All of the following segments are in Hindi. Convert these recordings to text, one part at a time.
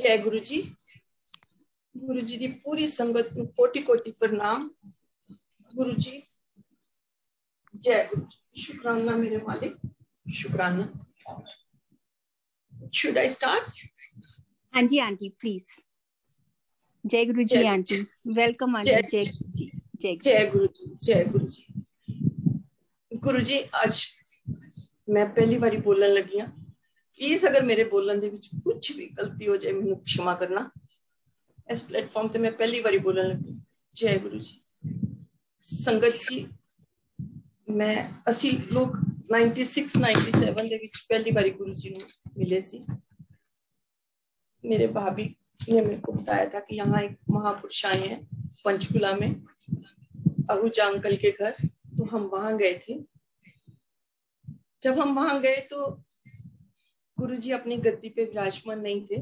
जय गुरु जी। गुरु जी की पूरी संगत में कोटि कोटि प्रणाम। गुरु जी जय गुरु जी। शुक्राना मेरे मालिक, शुक्राना। Should I start? हाँ जी आंटी प्लीज। जय गुरु जी आंटी। Welcome aunty. जय गुरु जी। जय गुरु जी। जय गुरु जी। गुरु जी आज मैं पहली बारी बोलने लगी हाँ। प्लीज अगर मेरे बोलने दे विच कुछ भी गलती हो जाए मैनू क्षमा करना। इस प्लेटफॉर्म पे मैं पहली बारी बोलने लगी। जय गुरु जी। संगत जी मैं असी लोग 96 97 ਦੇ ਵਿੱਚ पहली बारी गुरु जी ਨੂੰ मिले सी। मेरे भाभी ने मेरे को बताया था कि यहाँ एक महापुरुष आए हैं पंचकुला में, आहूजा अंकल के घर। तो हम वहां गए थे। जब हम वहां गए तो गुरुजी अपनी गद्दी पे विराजमान नहीं थे,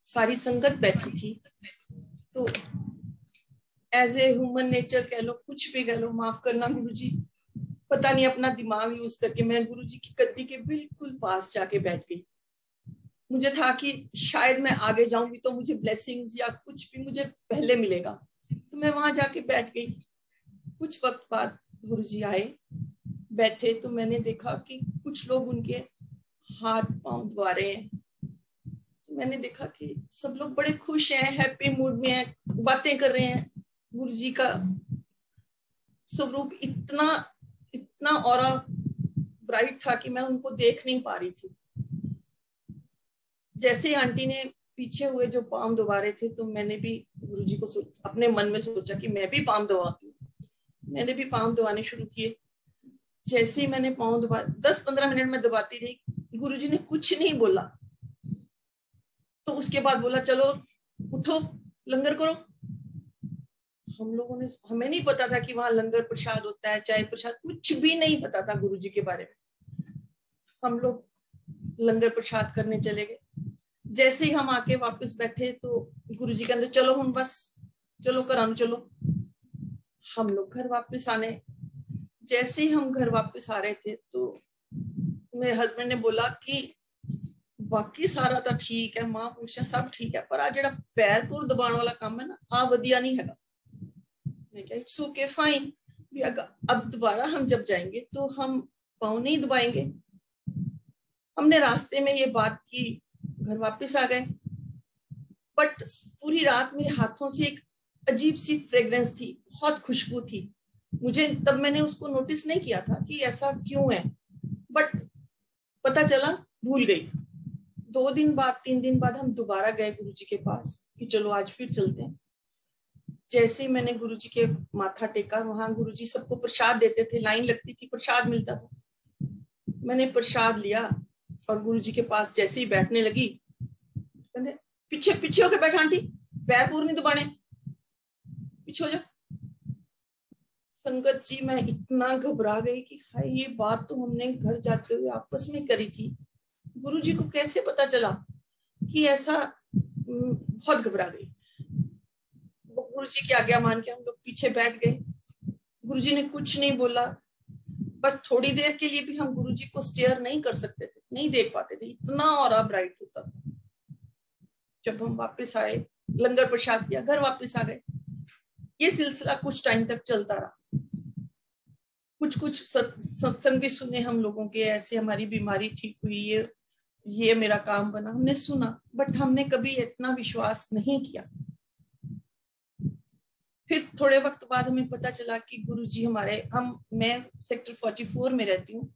सारी संगत बैठी थी। तो एज ए ह्यूमन नेचर कह लो, कुछ भी कह लो, माफ करना गुरुजी, पता नहीं अपना दिमाग यूज करके मैं गुरुजी की गद्दी के बिल्कुल पास जाके बैठ गई। मुझे था कि शायद मैं आगे जाऊंगी तो मुझे ब्लेसिंग्स या कुछ भी मुझे पहले मिलेगा, तो मैं वहां जाके बैठ गई। कुछ वक्त बाद गुरुजी आए, बैठे तो मैंने देखा कि कुछ लोग उनके हाथ पांव दबा रहे हैं। तो मैंने देखा कि सब लोग बड़े खुश हैं, हैप्पी मूड में हैं, बातें कर रहे हैं। गुरुजी का स्वरूप इतना इतना ऑरा ब्राइट था कि मैं उनको देख नहीं पा रही थी। जैसे आंटी ने पीछे हुए जो पांव दबा रहे थे तो मैंने भी गुरुजी को अपने मन में सोचा कि मैं भी पांव दबाती हूँ। मैंने भी पांव दबाने शुरू किए। जैसे ही मैंने पांव दबा 10-15 मिनट में दबाती रही, गुरुजी ने कुछ नहीं बोला। तो उसके बाद बोला चलो उठो लंगर करो। हम लोगों ने, हमें नहीं पता था कि वहां लंगर प्रसाद होता है, चाय प्रसाद, कुछ भी नहीं पता था गुरुजी के बारे में। हम लोग लंगर प्रसाद करने चले गए। जैसे ही हम आके वापस बैठे तो गुरुजी कहते चलो हम बस चलो कराने चलो। हम लोग घर वापस आने, जैसे ही हम घर वापस आ रहे थे तो मेरे हस्बैंड ने बोला कि बाकी सारा तो ठीक है, महापुरुष सब ठीक है, पर आ जेड़ा पैर पुर दबाने वाला काम है ना, आ वधिया नहीं है। मैं क्या इट्स ओके फाइन, अब दोबारा हम जब जाएंगे तो हम पाँव नहीं दबाएंगे। हमने रास्ते में ये बात की, घर वापस आ गए। बट पूरी रात मेरे हाथों से एक अजीब सी फ्रेग्रेंस थी, बहुत खुशबू थी। मुझे तब मैंने उसको नोटिस नहीं किया था कि ऐसा क्यों है, बट पता चला, भूल गई। 2 दिन बाद 3 दिन बाद हम दोबारा गए गुरुजी के पास कि चलो आज फिर चलते हैं। जैसे ही मैंने गुरुजी के माथा टेका, वहां गुरुजी सबको प्रसाद देते थे, लाइन लगती थी, प्रसाद मिलता था। मैंने प्रसाद लिया और गुरुजी के पास जैसे ही बैठने लगी, कहते पीछे पीछे होके बैठा आंटी, पैर पूर नहीं दबाने, पीछे हो जा। संगत जी मैं इतना घबरा गई कि हाय ये बात तो हमने घर जाते हुए आपस में करी थी, गुरुजी को कैसे पता चला कि ऐसा। बहुत घबरा गई। गुरुजी की आज्ञा मान के हम लोग पीछे बैठ गए। गुरुजी ने कुछ नहीं बोला। बस थोड़ी देर के लिए भी हम गुरुजी को स्टेयर नहीं कर सकते थे, नहीं देख पाते थे, इतना ऑरा ब्राइट होता था। जब हम वापस आए, लंगर प्रसाद किया, घर वापस आ गए। ये सिलसिला कुछ टाइम तक चलता रहा। कुछ सत्संग भी सुने हम लोगों के, ऐसे हमारी बीमारी ठीक हुई, ये मेरा काम बना, हमने सुना, बट हमने कभी इतना विश्वास नहीं किया। फिर थोड़े वक्त बाद हमें पता चला कि गुरुजी मैं सेक्टर 44 में रहती हूँ,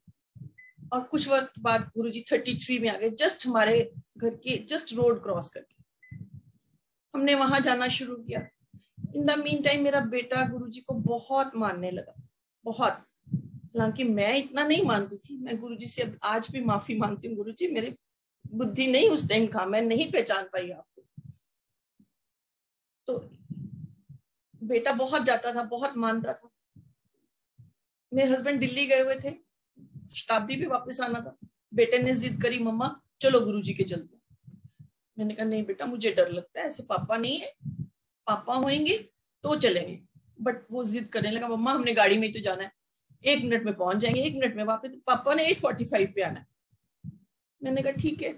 और कुछ वक्त बाद गुरुजी 33 में आ गए, जस्ट हमारे घर के जस्ट रोड क्रॉस करके। हमने वहां जाना शुरू किया। इन द मीन टाइम मेरा बेटा गुरुजी को बहुत मानने लगा, बहुत। हालांकि मैं इतना नहीं मानती थी। मैं गुरुजी से अब आज भी माफी मांगती हूँ, गुरुजी मेरी बुद्धि नहीं उस टाइम था, मैं नहीं पहचान पाई आपको। तो बेटा बहुत जाता था, बहुत मानता था। मेरे हस्बैंड दिल्ली गए हुए थे, शताब्दी भी वापस आना था। बेटे ने जिद करी, मम्मा चलो गुरुजी के चलते। मैंने कहा नहीं बेटा, मुझे डर लगता है, ऐसे पापा नहीं है, पापा होंगे तो चलेंगे। बट वो जिद करने लगा, मम्मा हमने गाड़ी में ही तो जाना है, 1 मिनट में पहुंच जाएंगे, 1 मिनट में वापस। पापा ने 8:45 पे आना है। मैंने कहा ठीक है।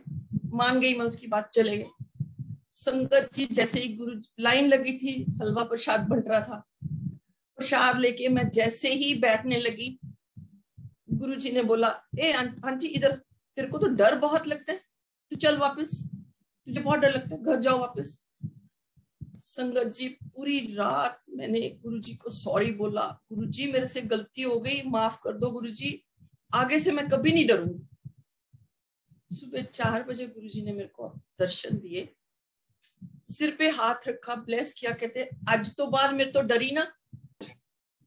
मान गई मैं उसकी बात, चले गए। संगत जी जैसे ही गुरु लाइन लगी थी, हलवा प्रसाद बंट रहा था, प्रसाद लेके मैं जैसे ही बैठने लगी, गुरुजी ने बोला, ए आंटी इधर, तेरे को तो डर बहुत लगता है, तू चल वापस, तुझे बहुत डर लगता है, घर जाओ वापस। संगत जी पूरी रात मैंने गुरुजी को सॉरी बोला, गुरुजी मेरे से गलती हो गई, माफ कर दो गुरुजी, आगे से मैं कभी नहीं डरूंगी। सुबह 4 बजे गुरुजी ने मेरे को दर्शन दिए, सिर पे हाथ रखा, ब्लेस किया, कहते आज तो बाद मेरे तो डरी ना।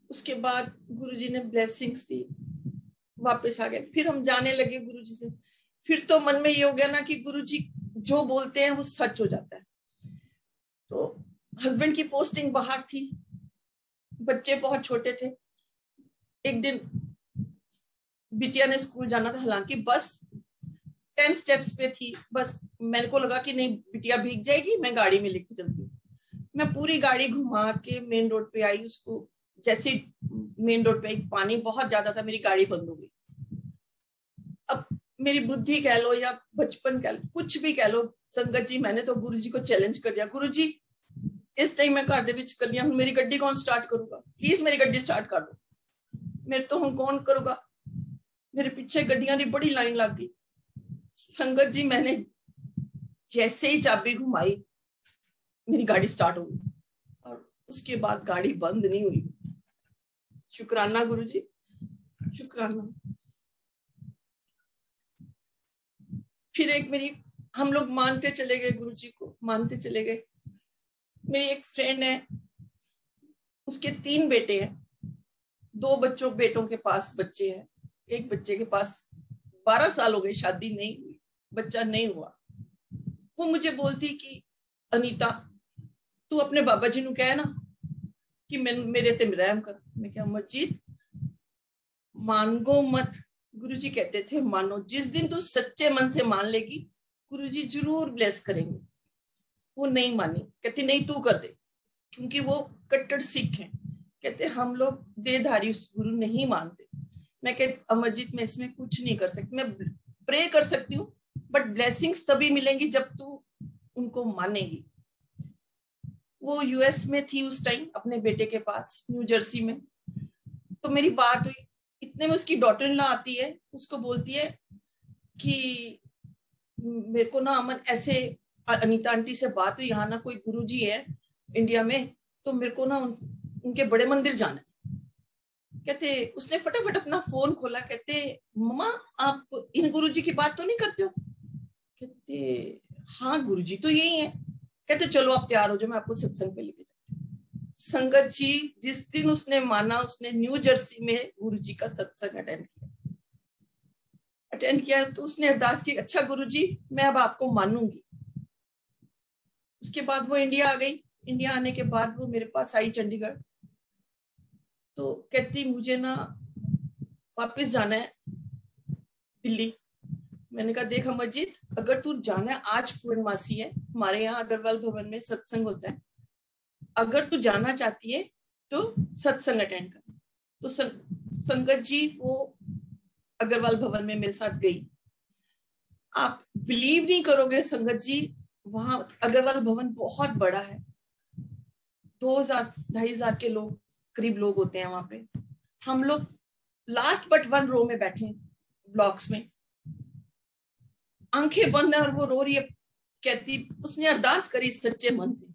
उसके बाद गुरुजी ने ब्लेसिंग्स दी, वापस आ गए। फिर हम जाने लगे गुरुजी से। फिर तो मन में ये हो गया ना कि गुरुजी जो बोलते हैं वो सच हो जाता है। तो हस्बैंड की पोस्टिंग बाहर थी, बच्चे बहुत छोटे थे। एक दिन बिटिया ने स्कूल जाना था, हालांकि बस 10 स्टेप्स पे थी, बस मेरे को लगा कि नहीं बिटिया भीग जाएगी, मैं गाड़ी में लेके चलती हूँ। मैं पूरी गाड़ी घुमा के मेन रोड पे आई, उसको जैसे मेन रोड पे पानी बहुत ज्यादा था, मेरी गाड़ी बंद हो गई। अब मेरी बुद्धि कह लो या बचपन कह लो, कुछ भी कह लो, संगत जी मैंने तो गुरुजी को चैलेंज कर दिया, गुरुजी इस टाइम मैं घर दे विच कलियां हूं, मेरी गड्डी कौन स्टार्ट करूंगा, प्लीज मेरी गड्डी स्टार्ट कर दो, मेरे तो हूं कौन करूंगा। मेरे पीछे गड्डियां की बड़ी लाइन लग गई। संगत जी मैंने जैसे ही चाबी घुमाई, मेरी गाड़ी स्टार्ट हो गई और उसके बाद गाड़ी बंद नहीं हुई। शुक्राना गुरुजी, शुक्राना। फिर एक मेरी, हम लोग मानते चले गए गुरुजी को, मानते चले गए। मेरी एक फ्रेंड है, उसके 3 बेटे हैं, 2 बेटों के पास बच्चे हैं, एक बच्चे के पास 12 साल हो गए, शादी नहीं हुई, बच्चा नहीं हुआ। वो मुझे बोलती कि अनीता तू अपने बाबा जी नु कह ना कि मेरे ते रहम कर। मैं क्या मस्जिद मानगो मत, गुरुजी कहते थे मानो, जिस दिन तू सच्चे मन से मान लेगी गुरुजी जरूर ब्लेस करेंगे। वो नहीं मानी, कहती नहीं तू कर दे, क्योंकि वो कट्टर सिख हैं। कहते हम लोग देहधारी गुरु नहीं मानते। मैं कहती अमरजीत मैं इसमें कुछ नहीं कर सकती, मैं प्रे कर सकती हूँ बट ब्लेसिंग्स तभी मिलेंगी जब तू उनको मानेगी। वो यूएस में थी उस टाइम, अपने बेटे के पास न्यू जर्सी में। तो मेरी बात हुई, इतने में उसकी डॉटर इन लॉ आती है, उसको बोलती है कि मेरे को ना अमन ऐसे अनीता आंटी से बात हुई, यहाँ ना कोई गुरुजी है इंडिया में, तो मेरे को ना उनके बड़े मंदिर जाना है। कहते उसने फटाफट अपना फोन खोला, कहते मम्मा आप इन गुरुजी की बात तो नहीं करते हो? कहते हाँ गुरुजी तो यही है। कहते चलो आप तैयार हो जाओ, मैं आपको सत्संग पे लेके जाती हूँ। संगत जी जिस दिन उसने माना, उसने न्यू जर्सी में गुरुजी का सत्संग अटेंड किया तो उसने अरदास की, अच्छा गुरुजी मैं अब आपको मानूंगी। उसके बाद वो इंडिया आ गई। इंडिया आने के बाद वो मेरे पास आई चंडीगढ़, तो कहती मुझे ना वापस जाना है दिल्ली। मैंने कहा देख अमरजीत, अगर तू जाना है, आज पूर्णमासी है, हमारे यहाँ अग्रवाल भवन में सत्संग होता है, अगर तू जाना चाहती है तो सत्संग अटेंड कर। तो संगत जी वो अग्रवाल भवन में मेरे साथ गई। आप बिलीव नहीं करोगे संगत जी, वहां अग्रवाल भवन बहुत बड़ा है, 2000-2500 के लोग करीब लोग होते हैं वहां पे। हम लोग लास्ट बट 1 रो में बैठे ब्लॉक्स में, आंखें बंद है और वो रो रही है, कहती उसने अरदास करी सच्चे मन से।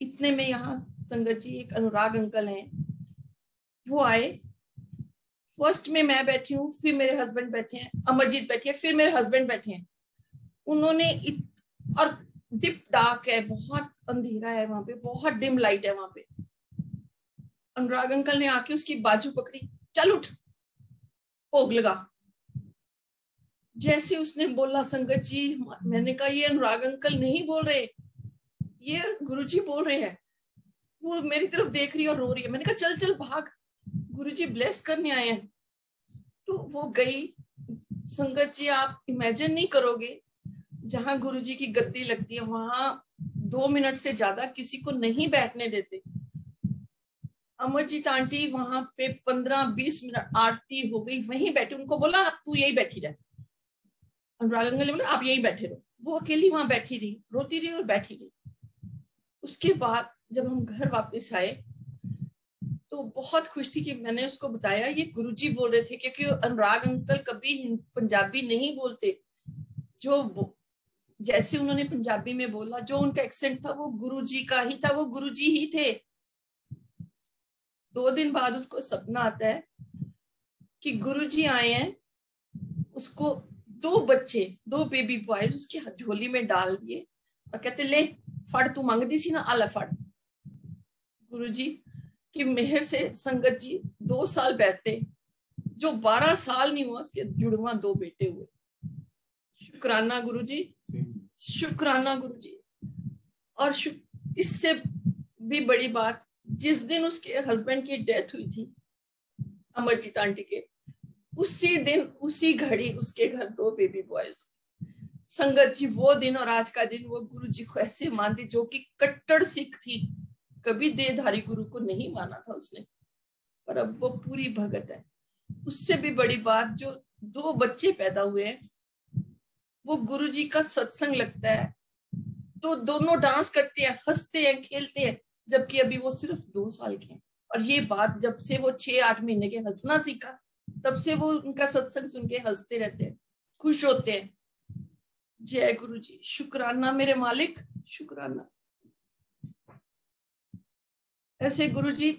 इतने में यहाँ संगत जी एक अनुराग अंकल हैं, वो आए। फर्स्ट में मैं बैठी हूँ, फिर मेरे हस्बैंड बैठे हैं, अमरजीत बैठी है, फिर मेरे हस्बैंड बैठे हैं। उन्होंने और डिप डार्क है, बहुत अंधेरा है वहां पे, बहुत डिम लाइट है वहां पे। अनुराग अंकल ने आके उसकी बाजू पकड़ी, चल उठ भोग लगा। जैसे उसने बोला संगत जी, मैंने कहा ये अनुराग अंकल नहीं बोल रहे, ये गुरुजी बोल रहे हैं। वो मेरी तरफ देख रही है और रो रही है। मैंने कहा चल चल भाग, गुरुजी ब्लेस करने आए हैं। तो वो गई। संगत जी आप इमेजिन नहीं करोगे, जहां गुरुजी की गद्दी लगती है वहां 2 मिनट से ज्यादा किसी को नहीं बैठने देते। अमरजीत आंटी वहां पे 15-20 मिनट आरती हो गई, वहीं बैठी। उनको बोला तू यही बैठी रह। अनुराग अंकल ने बोला आप यही बैठे रहो। वो अकेली वहां बैठी रही, रोती रही और बैठी रही। उसके बाद जब हम घर वापस आए तो बहुत खुश थी कि मैंने उसको बताया ये गुरुजी बोल रहे थे, क्योंकि अनुराग अंकल कभी पंजाबी नहीं बोलते। जो जैसे उन्होंने पंजाबी में बोला, जो उनका एक्सेंट था वो गुरुजी का ही था, वो गुरुजी ही थे। 2 दिन बाद उसको सपना आता है कि गुरुजी आए हैं, उसको 2 बच्चे, 2 बेबी बॉयज उसकी झोली में डाल दिए और कहते ले फड़, तू मांगती सी ना, आला फड़। गुरुजी की मेहर से संगत जी 2 साल बैठे, जो 12 साल नहीं हुआ उसके जुड़वा 2 बेटे हुए। शुक्राना गुरुजी, शुक्राना गुरुजी। और इससे भी बड़ी बात, जिस दिन उसके हस्बैंड की डेथ हुई थी अमरजीत आंटी के, उसी दिन उसी घड़ी उसके घर 2 बेबी बॉयज। संगत जी वो दिन और आज का दिन वो गुरु जी को ऐसे मानती, जो कि कट्टर सिख थी, कभी देहधारी गुरु को नहीं माना था उसने, पर अब वो पूरी भगत है। उससे भी बड़ी बात, जो 2 बच्चे पैदा हुए हैं, वो गुरु जी का सत्संग लगता है तो दोनों डांस करते हैं, हंसते हैं, खेलते हैं, जबकि अभी वो सिर्फ 2 साल के हैं। और ये बात जब से वो 6-8 महीने के हंसना सीखा, तब से वो उनका सत्संग सुन के हंसते रहते हैं, खुश होते हैं। जय गुरु जी, शुक्राना मेरे मालिक, शुक्राना। ऐसे गुरु जी,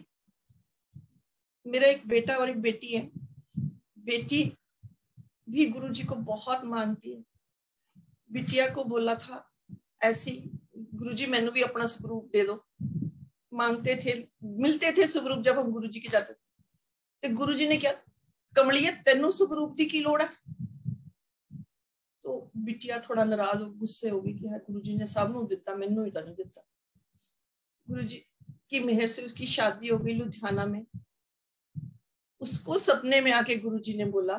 मेरा एक बेटा और एक बेटी है। बेटी भी गुरु जी को बहुत मानती है। बिटिया को बोला था ऐसी, गुरु जी मैंने भी अपना स्वरूप दे दो। मांगते थे, मिलते थे स्वरूप जब हम गुरु जी के जाते थे, तो गुरु जी ने क्या, कमलिए तेनू स्वरूप दी की लोड़ है। तो बिटिया थोड़ा नाराज हो, गुस्से हो गई कि हाँ गुरु जी ने सब नू दिता, मैनू ही तो नहीं दिता। गुरु जी की मेहर से उसकी शादी हो गई लुधियाना में। उसको सपने में आके गुरु जी ने बोला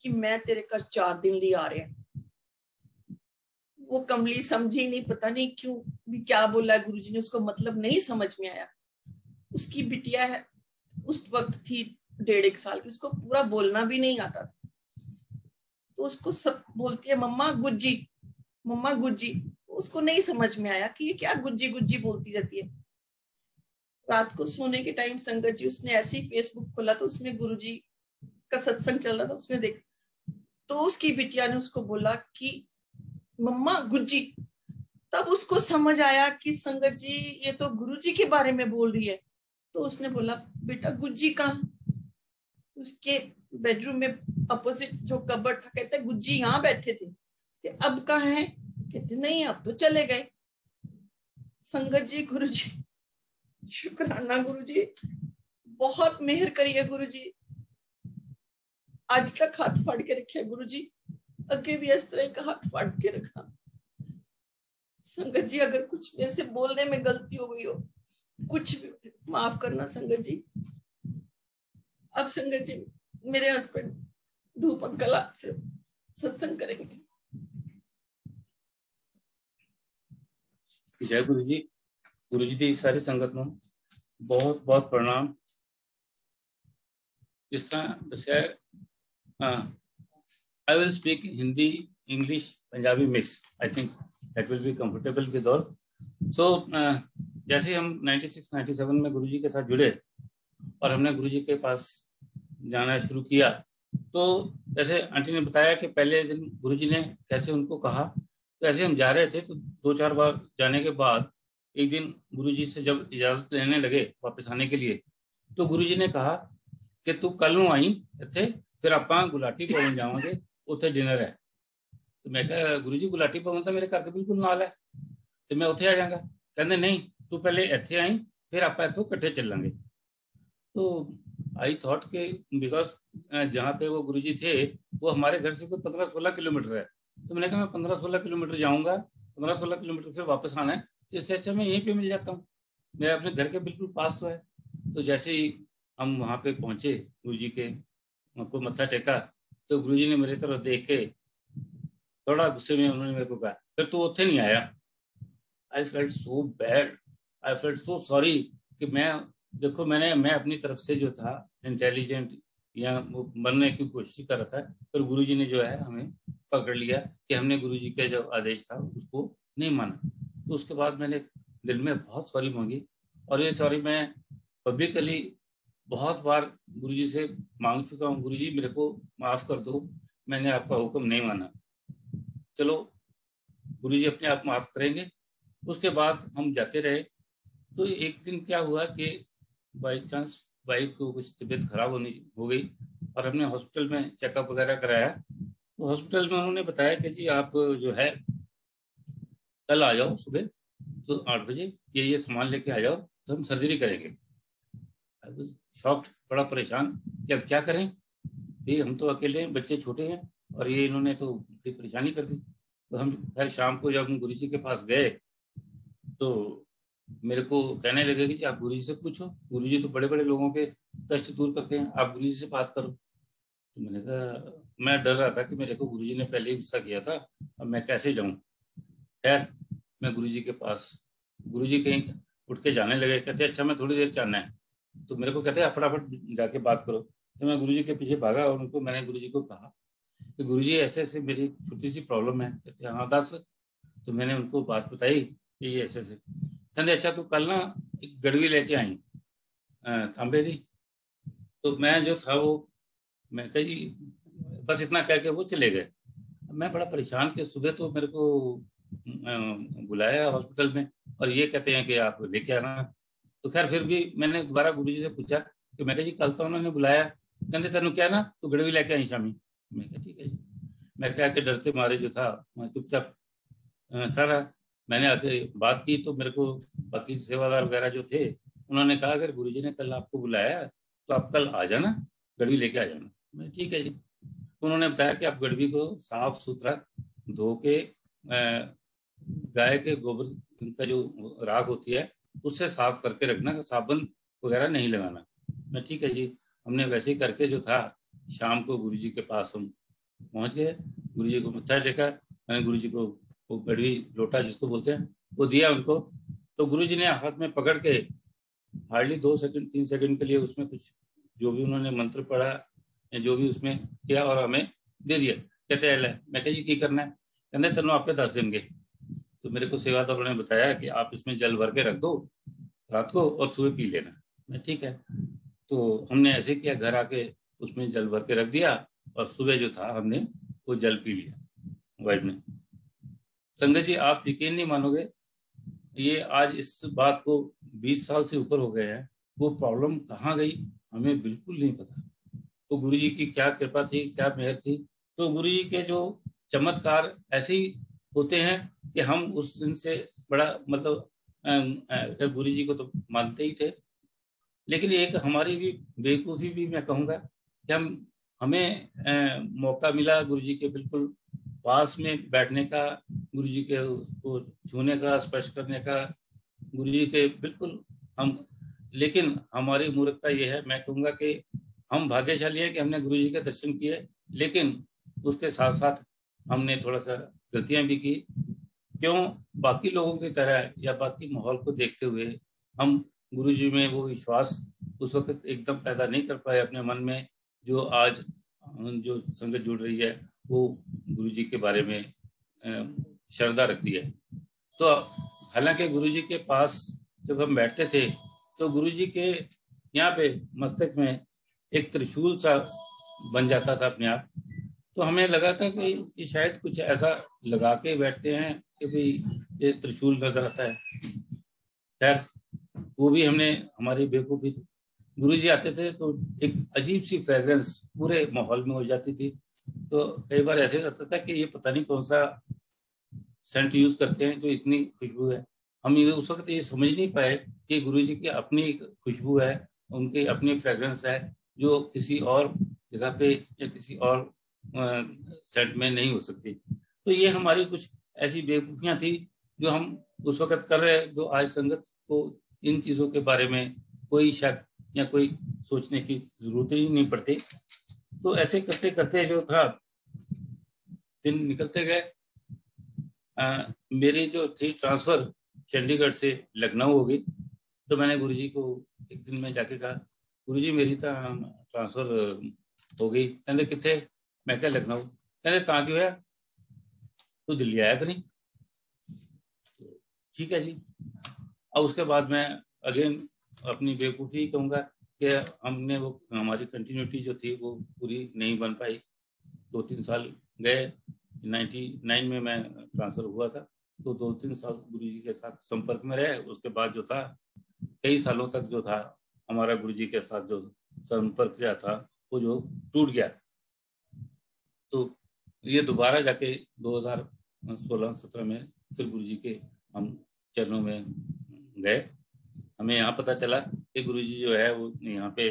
कि मैं तेरे घर 4 दिन लिए आ रहा। वो कमली समझी नहीं, पता नहीं क्यों भी क्या बोला गुरुजी ने, उसको मतलब नहीं समझ में आया। उसकी बिटिया है, उस वक्त थी 1.5 साल की, उसको पूरा बोलना भी नहीं आता था। तो उसको सब बोलती है मम्मा गुज्जी, मम्मा गुज्जी। उसको नहीं समझ में आया कि ये क्या गुज्जी गुज्जी बोलती रहती है। रात को सोने के टाइम संगत जी उसने ऐसे ही फेसबुक खोला तो उसमें गुरुजी का सत्संग चल रहा था, उसने देखा तो उसकी बिटिया ने उसको बोला कि मम्मा गुज्जी। तब उसको समझ आया कि संगत जी ये तो गुरुजी के बारे में बोल रही है। तो उसने बोला बेटा गुज्जी कहाँ? उसके बेडरूम में अपोजिट जो कबर्ड था, कहते गुज्जी यहाँ बैठे थे, अब कहाँ है? कहते नहीं अब तो चले गए। संगत जी गुरुजी, शुक्राना गुरुजी, बहुत मेहर करी है गुरुजी, आज तक हाथ फाड़ के रखे गुरुजी, अगे भी इस तरह का हाथ फाड़ के रखना। संगत जी अगर कुछ मेरे से बोलने में गलती हो गई हो, कुछ भी माफ करना संगत जी। अब संगत जी मेरे हस्बैंड धूप अंकल आपसे सत्संग करेंगे। जय गुरु जी। गुरु जी की सारी संगत में बहुत बहुत प्रणाम। जिस तरह दसिया, I will speak Hindi, English, Punjabi mix. I think that will be comfortable with all. So जैसे हम 96-97 में गुरुजी के साथ जुड़े और हमने गुरुजी के पास जाना शुरू किया, तो जैसे आंटी ने बताया कि पहले दिन गुरुजी ने कैसे उनको कहा, तो ऐसे हम जा रहे थे तो 2-4 बार जाने के बाद एक दिन गुरुजी से जब इजाजत लेने लगे वापस आने के लिए, तो गुरुजी ने कहा कि तू कल नूं आई इत्थे, फिर आपां गुलाटी भवन जावांगे, उत्थे डिनर है। तो मैं कहा गुरु जी गुलाटी भवन तो मेरे घर के बिल्कुल नाल है, तो मैं उत्थे आ जाऊंगा। कहते नहीं तू पहले इत्थे आई, फिर आप इत्थों कट्ठे चलांगे। तो आई थॉट के बिकॉज जहाँ पे वो गुरुजी थे वो हमारे घर से कोई 15-16 किलोमीटर है, तो मैंने कहा मैं 15-16 किलोमीटर जाऊँगा, 15-16 किलोमीटर फिर वापस आना है, इससे अच्छा मैं यहीं पर मिल जाता हूँ, मेरा अपने घर के बिल्कुल पास तो है। तो जैसे ही हम वहाँ पे पहुँचे गुरु जी के को मत्था टेका, तो गुरुजी ने मेरी तरफ देख के थोड़ा गुस्से में उन्होंने मेरे को कहा फिर तू उत्थे नहीं आया। I felt so bad, I felt so sorry कि मैं देखो मैं अपनी तरफ से जो था इंटेलिजेंट या वो बनने की कोशिश कर रहा था, पर गुरुजी ने जो है हमें पकड़ लिया कि हमने गुरुजी का जो आदेश था उसको नहीं माना। तो उसके बाद मैंने दिल में बहुत सॉरी मांगी, और ये सॉरी मैं पब्लिकली बहुत बार गुरुजी से मांग चुका हूँ। गुरुजी मेरे को माफ कर दो, मैंने आपका हुक्म नहीं माना। चलो गुरुजी अपने आप माफ करेंगे। उसके बाद हम जाते रहे। तो एक दिन क्या हुआ कि बाई चांस वाइफ को कुछ तबीयत खराब हो गई, और हमने हॉस्पिटल में चेकअप वगैरह कराया। तो हॉस्पिटल में उन्होंने बताया कि जी आप जो है कल आ जाओ सुबह, तो 8 बजे ये सामान लेके आ जाओ, तो हम सर्जरी करेंगे। शॉक्ड, बड़ा परेशान कि अब क्या करें, भाई हम तो अकेले हैं, बच्चे छोटे हैं, और ये इन्होंने तो बड़ी परेशानी कर दी। तो हम फिर शाम को जब हम गुरुजी के पास गए तो मेरे को कहने लगे कि आप गुरुजी से पूछो, गुरुजी तो बड़े बड़े लोगों के कष्ट दूर करते हैं, आप गुरुजी से बात करो। तो मैंने कहा, मैं डर रहा था कि मेरे को गुरुजी ने पहले ही गुस्सा किया था, अब मैं कैसे जाऊं। खैर मैं गुरुजी के पास, गुरुजी कहीं उठ के जाने लगे, कहते अच्छा मैं थोड़ी देर जाना है। तो मेरे को कहते हैं फटाफट जाके बात करो। तो मैं गुरुजी के पीछे भागा और उनको मैंने गुरुजी को कहा कि गुरुजी ऐसे ऐसे मेरी छोटी सी प्रॉब्लम है। कहते हाँ दस। तो मैंने उनको बात बताई कि ये ऐसे ऐसे। कहते अच्छा तू कल ना एक गड़वी लेके आई तांबे दी। तो मैं जो था वो, मैं कहा जी बस इतना कह के वो चले गए। मैं बड़ा परेशान कि सुबह तो मेरे को बुलाया हॉस्पिटल में और ये कहते हैं कि आप लेके आना। तो खैर फिर भी मैंने दोबारा गुरुजी से पूछा कि मैं कहा जी कल तो उन्होंने बुलाया, कहते तेन क्या ना तू गड़वी लेके आई शामी। मैं कहा ठीक है जी। मैं कह के डरते मारे जो था मैं चुपचाप खड़ा। मैंने आके बात की तो मेरे को बाकी सेवादार वगैरह जो थे उन्होंने कहा अगर गुरुजी ने कल आपको बुलाया तो आप कल आ जाना, गड़वी लेके आ जाना। मैं ठीक है जी। तो उन्होंने बताया कि आप गड़वी को साफ सुथरा धो के गाय के गोबर का जो राख होती है उससे साफ करके रखना, साबुन वगैरह नहीं लगाना। मैं ठीक है जी। हमने वैसे ही करके जो था शाम को गुरुजी के पास हम पहुंच गए। गुरुजी को मत्था टेका। मैंने गुरुजी को वो गड़वी लोटा जिसको बोलते हैं वो दिया उनको। तो गुरुजी ने हाथ में पकड़ के हार्डली 2 सेकंड 3 सेकंड के लिए उसमें कुछ जो भी उन्होंने मंत्र पढ़ा या जो भी उसमें किया और हमें दे दिया। कहते हैं मैं कहा जी की करना है, कहते तेनों आपे दस देंगे। तो मेरे को सेवादारों ने बताया कि आप इसमें जल भर के रख दो रात को और सुबह पी लेना। मैं ठीक है। तो हमने ऐसे किया, घर आके उसमें जल भर के रख दिया और सुबह जो था हमने वो जल पी लिया वाइफ ने। संगत जी आप यकीन नहीं मानोगे, ये आज इस बात को 20 साल से ऊपर हो गए हैं, वो प्रॉब्लम कहाँ गई हमें बिल्कुल नहीं पता। तो गुरुजी की क्या कृपा थी, क्या मेहर थी। तो गुरुजी के जो चमत्कार ऐसे ही होते हैं कि हम उस दिन से बड़ा मतलब गुरुजी को तो मानते ही थे, लेकिन एक हमारी भी बेवकूफ़ी भी मैं कहूँगा कि हमें मौका मिला गुरुजी के बिल्कुल पास में बैठने का, गुरुजी के उसको छूने का, स्पर्श करने का, गुरुजी के बिल्कुल हम, लेकिन हमारी मूर्खता ये है, मैं कहूँगा कि हम भाग्यशाली हैं कि हमने गुरुजी के दर्शन किए, लेकिन उसके साथ साथ हमने थोड़ा सा गलतियाँ भी की। क्यों बाकी लोगों की तरह या बाकी माहौल को देखते हुए हम गुरुजी में वो विश्वास उस वक्त एकदम पैदा नहीं कर पाए अपने मन में, जो आज जो संगत जुड़ रही है वो गुरुजी के बारे में श्रद्धा रखती है। तो हालांकि गुरुजी के पास जब हम बैठते थे तो गुरुजी के यहाँ पे मस्तक में एक त्रिशूल सा बन जाता था अपने आप। तो हमें लगा था कि शायद कुछ ऐसा लगा के बैठते हैं कि भाई ये त्रिशूल नजर आता है। खैर वो भी हमने हमारी बेवकूफ़ी थी। गुरुजी आते थे तो एक अजीब सी फ्रेग्रेंस पूरे माहौल में हो जाती थी। तो कई बार ऐसे लगता था कि ये पता नहीं कौन सा सेंट यूज करते हैं जो इतनी खुशबू है। हम ये उस वक्त ये समझ नहीं पाए कि गुरुजी की अपनी खुशबू है, उनकी अपनी फ्रेग्रेंस है जो किसी और जगह पे या किसी और सेंट में नहीं हो सकती। तो ये हमारी कुछ ऐसी बेवकूफियां थी जो हम उस वक्त कर रहे, जो आज संगत को इन चीजों के बारे में कोई शक या कोई सोचने की जरूरत ही नहीं पड़ती। तो ऐसे करते करते जो था दिन निकलते गए। मेरी जो थी ट्रांसफर चंडीगढ़ से लखनऊ हो गई। तो मैंने गुरुजी को एक दिन में जाके कहा गुरुजी मेरी तो ट्रांसफर हो गई। कहते कितने, मैं क्या लखनऊ। कहते ता क्यों है, तू दिल्ली आया कि नहीं। ठीक है जी। अब उसके बाद मैं अगेन अपनी बेवकूफ़ी कहूँगा कि हमने वो हमारी कंटिन्यूटी जो थी वो पूरी नहीं बन पाई। 2-3 साल गए, 99 में मैं ट्रांसफ़र हुआ था, तो 2-3 साल गुरुजी के साथ संपर्क में रहे। उसके बाद जो था कई सालों तक जो था हमारा गुरुजी के साथ जो संपर्क जो था वो जो टूट गया। तो ये दोबारा जाके 2016-17 में फिर गुरुजी के हम चरणों में गए। हमें यहाँ पता चला कि गुरुजी जो है वो यहाँ पे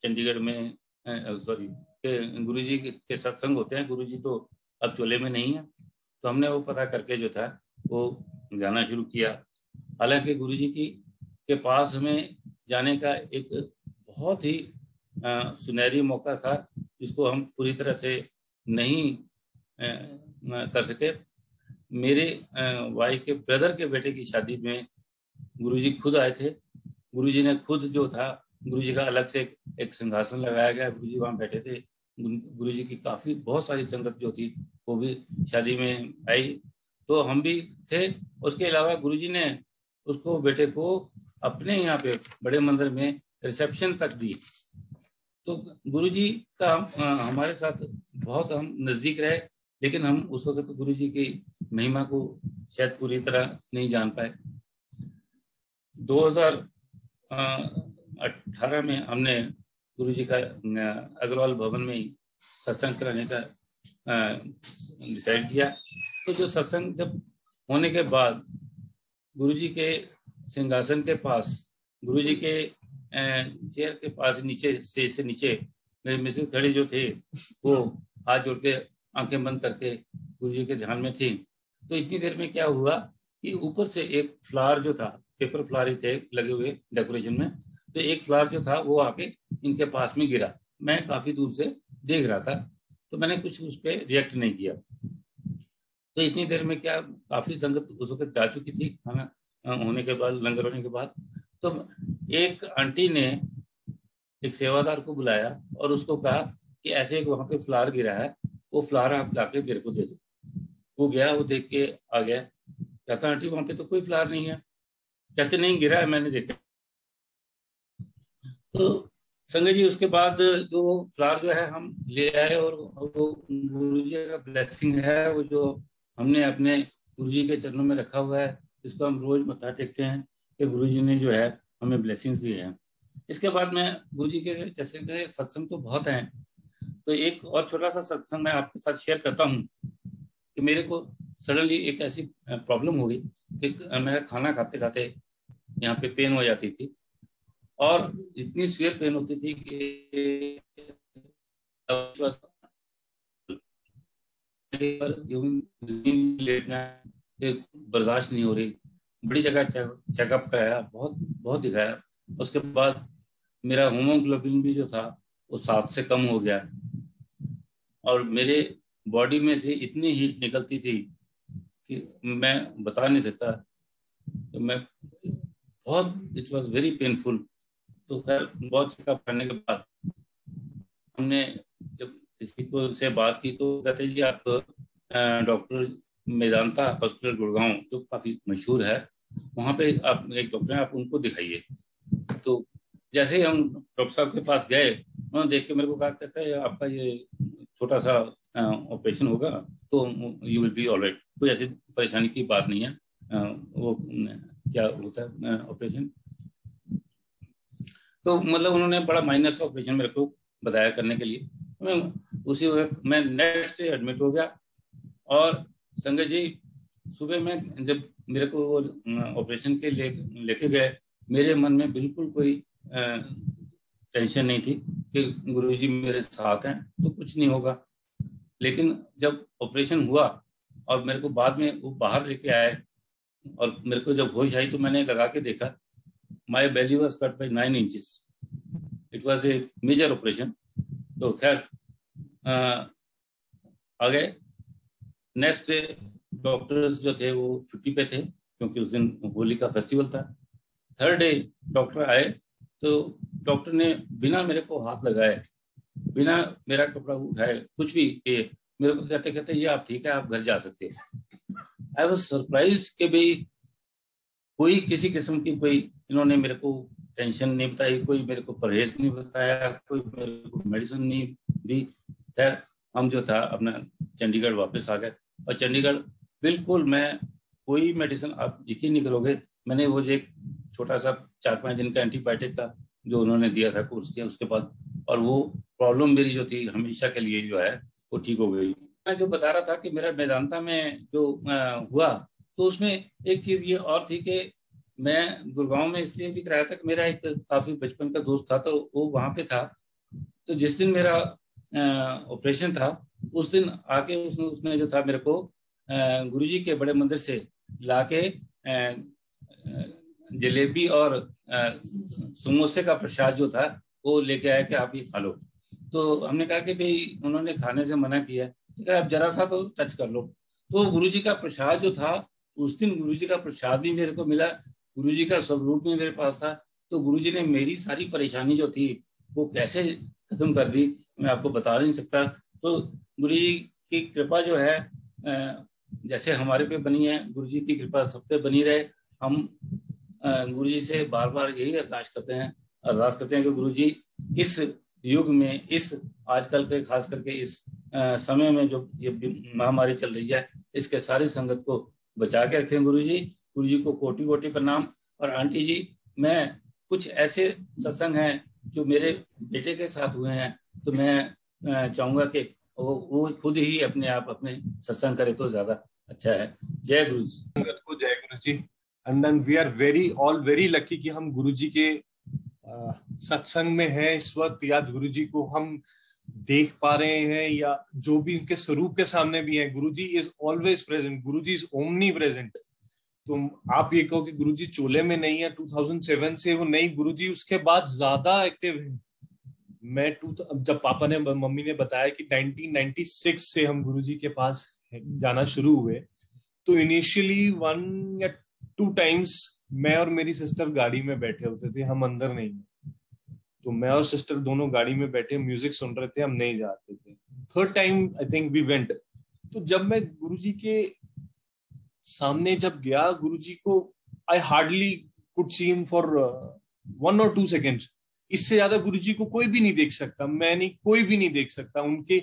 चंडीगढ़ में सॉरी के गुरुजी के सत्संग होते हैं। गुरुजी तो अब चोले में नहीं है, तो हमने वो पता करके जो था वो जाना शुरू किया। हालांकि गुरुजी के पास हमें जाने का एक बहुत ही सुनहरी मौका था, जिसको हम पूरी तरह से नहीं कर सके। मेरे वाइफ के ब्रदर के बेटे की शादी में गुरुजी खुद आए थे। गुरुजी ने खुद जो था, गुरुजी का अलग से एक सिंहासन लगाया गया, गुरुजी वहाँ बैठे थे। गुरुजी की काफ़ी बहुत सारी संगत जो थी वो भी शादी में आई, तो हम भी थे। उसके अलावा गुरुजी ने उसको बेटे को अपने यहाँ पे बड़े मंदिर में रिसेप्शन तक दी। तो गुरुजी का हमारे साथ बहुत हम नज़दीक रहे, लेकिन हम उस वक्त गुरुजी की महिमा को शायद पूरी तरह नहीं जान पाए। 2018 में हमने गुरुजी का अग्रवाल भवन में ही सत्संग कराने का डिसाइड किया। तो जो सत्संग जब होने के बाद गुरुजी के सिंहासन के पास, गुरुजी के चेयर के पास नीचे से नीचे मेरे मिसेज खड़े जो थे वो हाथ जोड़ के आंखें बंद करके गुरुजी के ध्यान में थी। तो इतनी देर में क्या हुआ कि ऊपर से एक फ्लावर जो था, पेपर फ्लावर ही थे लगे हुए डेकोरेशन में, तो एक फ्लावर जो था वो आके इनके पास में गिरा। मैं काफी दूर से देख रहा था, तो मैंने कुछ उस पर रिएक्ट नहीं किया। तो इतनी देर में क्या काफी संगत उस वक्त जा चुकी थी खाना होने के बाद, लंगर होने के बाद। तो एक आंटी ने एक सेवादार को बुलाया और उसको कहा कि ऐसे एक वहां पे फ्लावर गिरा है, वो फ्लावर आप लाके मेरे को दे दो। वो गया, वो देख के आ गया, कहता आंटी वहां पे तो कोई फ्लावर नहीं है। कहते नहीं गिरा है, मैंने देखा। तो संगत जी उसके बाद जो फ्लावर जो है हम ले आए, और वो गुरुजी का ब्लेसिंग है वो जो हमने अपने गुरुजी के चरणों में रखा हुआ है, इसको हम रोज मत्था टेकते हैं कि गुरुजी ने जो है हमें ब्लेसिंग्स दिए हैं। इसके बाद में गुरुजी के जैसे मेरे सत्संग तो बहुत हैं, तो एक और छोटा सा सत्संग मैं आपके साथ शेयर करता हूँ कि मेरे को सडनली एक ऐसी प्रॉब्लम हो गई कि मेरा खाना खाते खाते यहाँ पे पेन हो जाती थी, और इतनी सीवियर पेन होती थी कि लेटना बर्दाश्त नहीं हो रही। बड़ी जगह चेकअप कराया, बहुत बहुत दिखाया। उसके बाद मेरा हीमोग्लोबिन भी जो था वो 7 से कम हो गया, और मेरे बॉडी में से इतनी हीट निकलती थी कि मैं बता नहीं सकता। तो मैं बहुत, इट वॉज वेरी पेनफुल। तो खैर बहुत चेकअप करने के बाद हमने जब किसी को से बात की तो कहते जी आप डॉक्टर मेदांता हॉस्पिटल गुड़गांव जो काफ़ी मशहूर है, वहाँ पे आप एक डॉक्टर हैं, आप उनको दिखाइए। तो जैसे ही हम डॉक्टर साहब के पास गए, उन्होंने देख के मेरे को कहा, कहता है आपका ये छोटा सा ऑपरेशन होगा तो यू विल बी ऑलराइट, कोई ऐसी परेशानी की बात नहीं है। वो क्या होता है ऑपरेशन, तो मतलब उन्होंने बड़ा माइनर सा ऑपरेशन मेरे को बताया करने के लिए। मैं उसी वक्त मैं नेक्स्ट डे एडमिट हो गया। और संगत जी सुबह में जब मेरे को ऑपरेशन के लेके गए, मेरे मन में बिल्कुल कोई टेंशन नहीं थी कि गुरुजी मेरे साथ हैं तो कुछ नहीं होगा। लेकिन जब ऑपरेशन हुआ और मेरे को बाद में वो बाहर लेके आए और मेरे को जब होश आई तो मैंने लगा के देखा, my belly was cut by 9 inches. It was a major operation. तो खैर आ गए। नेक्स्ट डे डॉक्टर्स जो थे वो छुट्टी पे थे क्योंकि उस दिन होली का फेस्टिवल था। थर्ड डे डॉक्टर आए तो डॉक्टर ने बिना मेरे को हाथ लगाए बिना मेरा कपड़ा उठाए कुछ भी किए मेरे को कहते कहते ये आप ठीक है, आप घर जा सकते हैं। आई वॉज सरप्राइज कि भाई कोई किसी किस्म की कोई इन्होंने मेरे को टेंशन नहीं बताई, कोई मेरे को परहेज नहीं बताया, कोई मेरे को मेडिसिन नहीं दी। खैर हम जो था अपना चंडीगढ़ वापस आ गए, और चंडीगढ़ बिल्कुल मैं कोई मेडिसिन, आप यकीन नहीं करोगे, मैंने वो जो एक छोटा सा 4-5 दिन का एंटीबायोटिक का जो उन्होंने दिया था कोर्स किया, उसके बाद और वो प्रॉब्लम मेरी जो थी हमेशा के लिए जो है वो ठीक हो गई। मैं जो बता रहा था कि मेरा वेदांता में जो हुआ, तो उसमें एक चीज ये और थी कि मैं गुड़गांव में इसलिए भी कराया था कि मेरा एक काफी बचपन का दोस्त था, तो वो वहां पे था। तो जिस दिन मेरा ऑपरेशन था उस दिन आके उसने जो था मेरे को गुरुजी के बड़े मंदिर से लाके जलेबी और समोसे का प्रसाद जो था वो लेके आया कि आप ये खा लो। तो हमने कहा कि भाई उन्होंने खाने से मना किया, तो आप जरा सा तो टच कर लो। तो गुरुजी का प्रसाद जो था, उस दिन गुरुजी का प्रसाद भी मेरे को मिला, गुरुजी का स्वरूप भी मेरे पास था। तो गुरुजी ने मेरी सारी परेशानी जो थी वो कैसे खत्म कर दी मैं आपको बता नहीं सकता। तो गुरुजी की कृपा जो है जैसे हमारे पे बनी है, गुरुजी की कृपा सब पे बनी रहे। हम गुरुजी से बार बार यही अरदास करते हैं कि गुरुजी इस युग में, इस आजकल के खास करके इस समय में जो ये महामारी चल रही है, इसके सारी संगत को बचा के रखें गुरुजी। गुरुजी को कोटि कोटि प्रणाम। और आंटी जी, मैं कुछ ऐसे सत्संग हैं जो मेरे बेटे के साथ हुए हैं, तो मैं चाहूंगा कि वो खुद ही अपने आप अपने सत्संग करे तो ज्यादा अच्छा है। जय गुरु जी। संगत को जय गुरु जी। And then we are all very lucky कि हम गुरु जी के सत्संग में हैं इस वक्त, या गुरु जी को हम देख पा रहे हैं, या जो भी उनके स्वरूप के सामने भी है। गुरु जी is always present, Guru ji is omni present. तो आप ये कहो कि गुरु जी चोले में नहीं है 2007 से, वो नहीं, गुरु जी उसके बाद ज्यादा एक्टिव है। मैं जब पापा ने मम्मी ने बताया कि 1996 से हम गुरु जी के पास जाना शुरू हुए, तो इनिशियली 1 या 2 टाइम्स मैं और मेरी सिस्टर गाड़ी में बैठे होते थे, हम अंदर नहीं। तो मैं और सिस्टर दोनों गाड़ी में बैठे म्यूजिक सुन रहे थे, हम नहीं जाते थे। 3rd time I think we went. तो जब मैं गुरुजी के सामने जब गया, गुरुजी को I hardly could see him for 1 or 2 seconds. इससे ज्यादा गुरुजी को कोई भी नहीं देख सकता, मैं नहीं, कोई भी नहीं देख सकता। उनके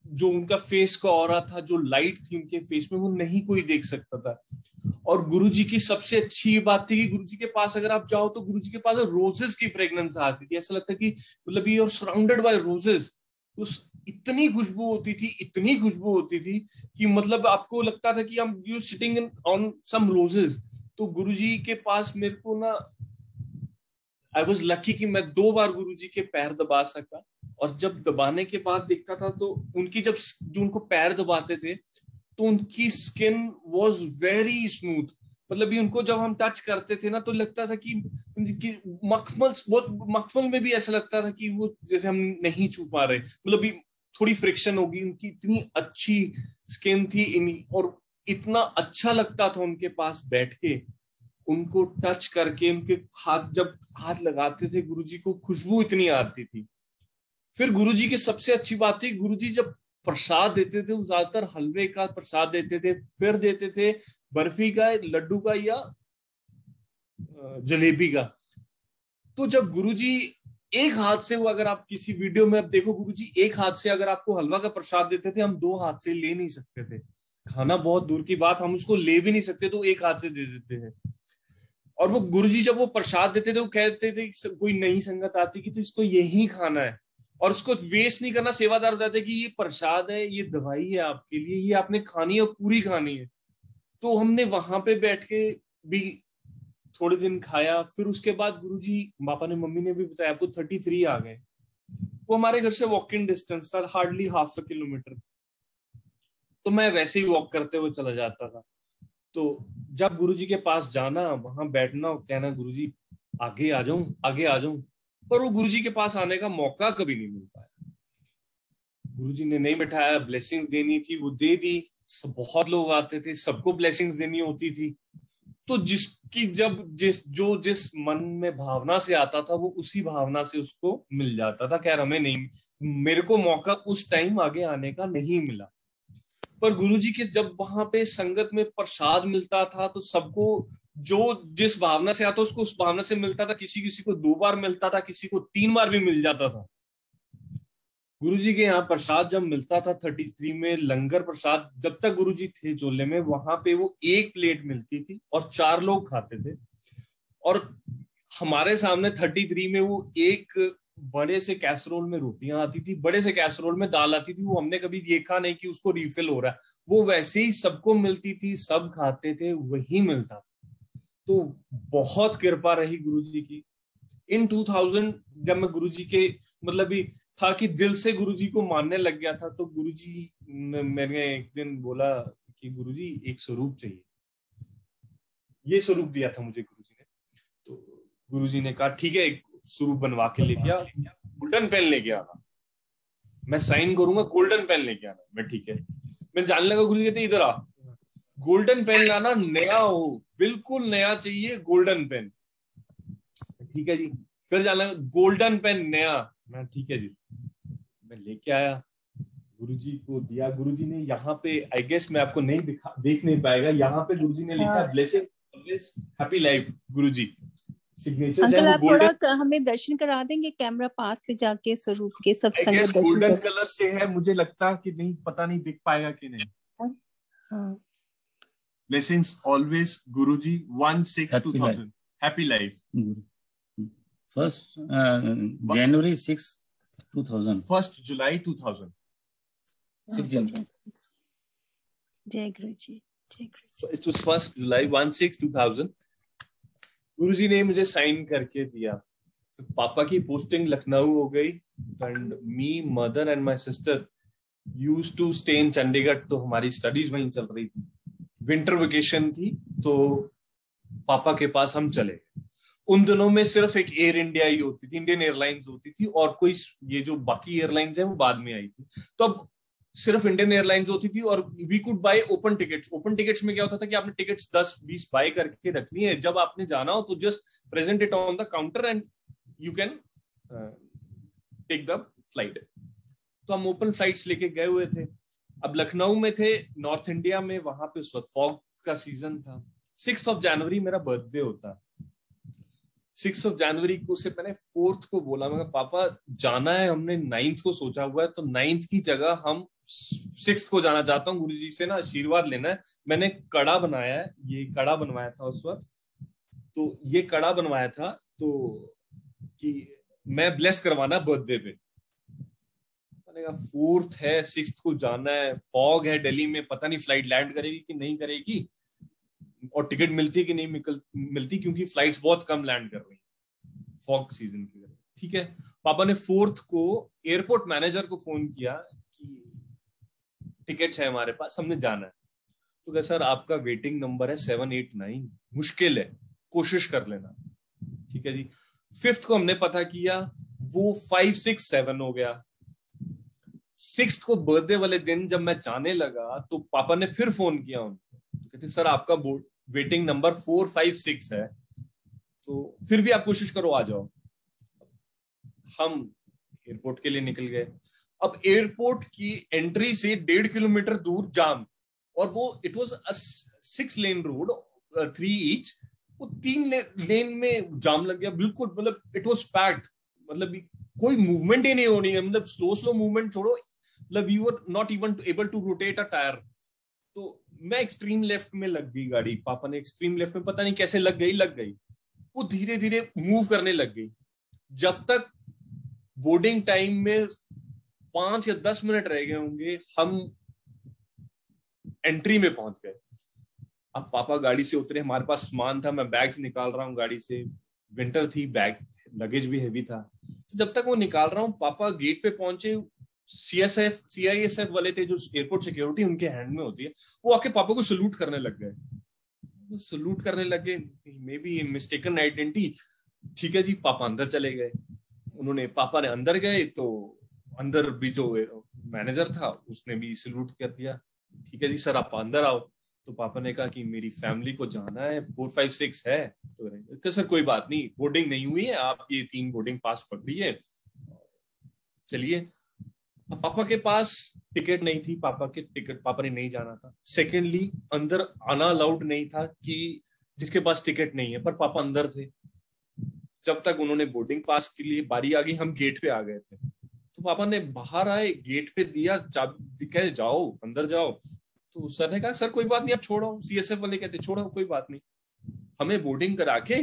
जो उनका फेस का ऑरा था, जो लाइट थी उनके फेस में, वो नहीं कोई देख सकता था। और गुरुजी की सबसे अच्छी बात थी कि गुरुजी के पास अगर आप जाओ तो गुरुजी के पास रोजेस की फ्रेग्रेंस आती थी। ऐसा लगता कि मतलब you are surrounded by roses. उस इतनी खुशबू होती थी, इतनी खुशबू होती थी कि मतलब आपको लगता था कि हम you sitting on some roses. तो गुरुजी के पास मेरे को ना, आई वाज लकी कि मैं 2 बार गुरुजी के पैर दबा सका। और जब दबाने के बाद देखता था तो उनकी जो उनको पैर दबाते थे तो उनकी स्किन वाज वेरी स्मूथ। मतलब ये उनको जब हम टच करते थे ना तो लगता था कि मखमल में भी ऐसा लगता था कि वो जैसे हम नहीं छू पा रहे, मतलब थोड़ी फ्रिक्शन होगी। उनकी इतनी अच्छी स्किन थी और इतना अच्छा लगता था उनके पास बैठ के, उनको टच करके, उनके हाथ जब हाथ लगाते थे गुरुजी को, खुशबू इतनी आती थी। फिर गुरुजी की सबसे अच्छी बात थी, गुरुजी जब प्रसाद देते थे वो ज्यादातर हलवे का प्रसाद देते थे, फिर देते थे बर्फी का, लड्डू का या जलेबी का। तो जब गुरुजी एक हाथ से, वो अगर आप किसी वीडियो में अब देखो, गुरुजी एक हाथ से अगर आपको हलवा का प्रसाद देते थे, हम 2 हाथ से ले नहीं सकते थे। खाना बहुत दूर की बात, हम उसको ले भी नहीं सकते, तो एक हाथ से दे देते हैं। और वो गुरुजी जब वो प्रसाद देते थे वो कहते थे कोई नई संगत आती कि तो इसको यही खाना है और उसको वेस्ट नहीं करना। सेवादार बताते कि ये प्रसाद है, ये दवाई है आपके लिए, ये आपने खानी है और पूरी खानी है। तो हमने वहां पे बैठ के भी थोड़े दिन खाया। फिर उसके बाद गुरुजी, पापा ने मम्मी ने भी बताया, आपको 33 आ गए। वो हमारे घर से वॉक इन डिस्टेंस था, हार्डली 1/2 किलोमीटर। तो मैं वैसे ही वॉक करते हुए चला जाता था। तो जब गुरुजी के पास जाना, वहां बैठना, कहना गुरुजी आगे आ जाऊं, आगे आ जाऊं, पर वो गुरुजी के पास आने का मौका कभी नहीं मिल पाया। गुरुजी ने नहीं बैठाया, ब्लेसिंग्स देनी थी वो दे दी। बहुत लोग आते थे, सबको ब्लेसिंग्स देनी होती थी। तो जिसकी जिस मन में भावना से आता था वो उसी भावना से उसको मिल जाता था। खैर हमें नहीं, मेरे को मौका उस टाइम आगे आने का नहीं मिला, पर गुरुजी के जब वहां पे संगत में प्रसाद मिलता था तो सबको जो जिस भावना से आता उसको उस भावना से मिलता था। किसी किसी को 2 बार मिलता था, किसी को 3 बार भी मिल जाता था। गुरुजी के यहाँ प्रसाद जब मिलता था 33 में, लंगर प्रसाद जब तक गुरुजी थे चोले में, वहां पे वो 1 प्लेट मिलती थी और 4 लोग खाते थे। और हमारे सामने 33 में वो एक बड़े से कैसरोल में रोटियां आती थी, बड़े से कैसरोल में दाल आती थी। वो हमने कभी देखा नहीं कि उसको रिफिल हो रहा है, वो वैसे ही सबको मिलती थी, सब खाते थे, वही मिलता था। तो बहुत कृपा रही गुरुजी की। इन 2000 जब मैं गुरुजी के मतलब भी था कि दिल से गुरुजी को मानने लग गया था, तो गुरुजी मैंने एक दिन बोला कि गुरुजी एक स्वरूप चाहिए। ये स्वरूप दिया था मुझे गुरुजी ने। तो गुरुजी ने कहा ठीक है, एक स्वरूप बनवा के लेके आ, गोल्डन पेन लेके आना, मैं साइन करूंगा, गोल्डन पेन लेके आना। मैं ठीक है। मैं जानने लगा गुरुजी कहते इधर आ, गोल्डन पेन लाना, नया हो, बिल्कुल नया चाहिए गोल्डन पेन। ठीक है जी। फिर जानने लगा गोल्डन पेन नया। मैं ठीक है जी। मैं लेके आया, गुरुजी को दिया। गुरुजी ने यहाँ पे, आई गेस मैं आपको नहीं देख नहीं पाएगा, यहाँ पे गुरुजी ने लिखा ब्लेसिंग ऑलवेज हैप्पी लाइफ। गुरुजी सिग्नेचर है अंकल, वो आप गोल्डन, थोड़ा हमें दर्शन करा देंगे कैमरा पास ले जाके स्वरूप के सत्संग आई गेस दर्शन गोल्डन कलर से है, मुझे लगता कि नहीं, पता नहीं दिख पाएगा कि नहीं। हाँ। ब्लेसिंग्स ऑलवेज गुरुजी 1/6/2000 हैप्पी लाइफ। फर्स्ट जनवरी 6, 2000 1 जुलाई 2000 6 जनवरी। जय गुरु जी, जय गुरु। It was 1 जुलाई 1/6/2000 गुरुजी ने मुझे साइन करके दिया। पापा की पोस्टिंग लखनऊ हो गई and me, mother and my sister used to stay in Chandigarh. तो हमारी स्टडीज वहीं चल रही थी, विंटर वेकेशन थी, तो पापा के पास हम चले गए। उन दिनों में सिर्फ एक एयर इंडिया ही होती थी, इंडियन एयरलाइंस होती थी, और कोई ये जो बाकी एयरलाइंस है वो बाद में आई थी। तो अब सिर्फ इंडियन एयरलाइंस होती थी और we could buy open tickets. Open tickets में क्या होता था कि आपने टिकट्स 10-20 बाय करके रखनी है, जब आपने जाना हो तो just present it on the counter and you can take the flight. तो हम ओपन फ्लाइट्स लेके गए हुए थे। अब लखनऊ में थे, नॉर्थ इंडिया में, वहां पे फॉग का सीजन था। 6 जनवरी मेरा बर्थडे होता। 6 जनवरी को से मैंने 4 को बोला, मैं पापा जाना है, हमने 9 को सोचा हुआ है, तो 9 की जगह हम 6 को जाना चाहता हूँ, गुरुजी से ना आशीर्वाद लेना है। मैंने कड़ा बनाया है, ये कड़ा बनवाया था उस वक्त, तो ये कड़ा बनवाया था तो कि मैं ब्लेस करवाना बर्थडे पे। मैंने कहा 4 है, 6 को जाना है, फॉग है दिल्ली में, पता नहीं फ्लाइट लैंड करेगी कि नहीं करेगी, और टिकट मिलती कि नहीं मिलती, क्योंकि फ्लाइट्स बहुत कम लैंड कर रही हैं फॉग सीजन की वजह। ठीक है। पापा ने 4 को एयरपोर्ट मैनेजर को फोन किया कि टिकट्स है हमारे पास, हमने जाना है। तो कहा सर आपका वेटिंग नंबर है 789, मुश्किल है, कोशिश कर लेना। ठीक है जी। 5 को हमने पता किया, वो 5, 6, 7 हो गया। 6 को बर्थडे वाले दिन जब मैं जाने लगा तो पापा ने फिर फोन किया उनको, तो कहते सर आपका वेटिंग नंबर 4, 5, 6 है, तो फिर भी आप कोशिश करो, आ जाओ। हम एयरपोर्ट के लिए निकल गए। अब एयरपोर्ट की एंट्री से 1.5 किलोमीटर दूर जाम, और वो it was a 6 lane road, 3 each, वो 3 लेन में जाम लग गया बिल्कुल। मतलब इट वाज पैक्ड, मतलब कोई मूवमेंट ही नहीं होनी है, मतलब स्लो मूवमेंट छोड़ो, मतलब we were not even able to rotate a tyre. तो मैं एक्सट्रीम लेफ्ट में लग गई गाड़ी, पापा ने एक्सट्रीम लेफ्ट में पता नहीं कैसे लग गई। वो धीरे धीरे मूव करने लग गई। जब तक बोर्डिंग टाइम में 5 या 10 मिनट रह गए होंगे, हम एंट्री में पहुंच गए। अब पापा गाड़ी से उतरे, हमारे पास सामान था, मैं बैग्स निकाल रहा हूँ गाड़ी से, विंटर थी, बैग लगेज भी हैवी था। तो जब तक वो निकाल रहा हूँ, पापा गेट पे पहुंचे, CISF वाले थे जो एयरपोर्ट सिक्योरिटी उनके हैंड में होती है, वो आके पापा को सल्यूट करने लग गए। सल्यूट करने लगे, मे बी मिस्टेकन आइडेंटिटी। ठीक है जी। पापा अंदर चले गए। पापा ने अंदर गए तो अंदर भी जो मैनेजर था उसने भी सल्यूट कर दिया। ठीक है जी सर आप अंदर आओ। तो पापा ने कहा कि मेरी फैमिली को जाना है, 4, 5, 6 है। तो सर कोई बात नहीं, बोर्डिंग नहीं हुई है, आप ये 3 बोर्डिंग पास पकड़िए, चलिए। अब पापा के पास टिकट नहीं थी, पापा ने नहीं जाना था। सेकेंडली, अंदर आना अलाउड नहीं था कि जिसके पास टिकट नहीं है, पर पापा अंदर थे। जब तक उन्होंने बोर्डिंग पास के लिए बारी आ गई, हम गेट पे आ गए थे, तो पापा ने बाहर आए, गेट पे दिया चाबी, कहे जाओ अंदर जाओ। तो सर ने कहा सर कोई बात नहीं, आप छोड़ो। सीएसएफ वाले कहते छोड़ो कोई बात नहीं। हमें बोर्डिंग करा के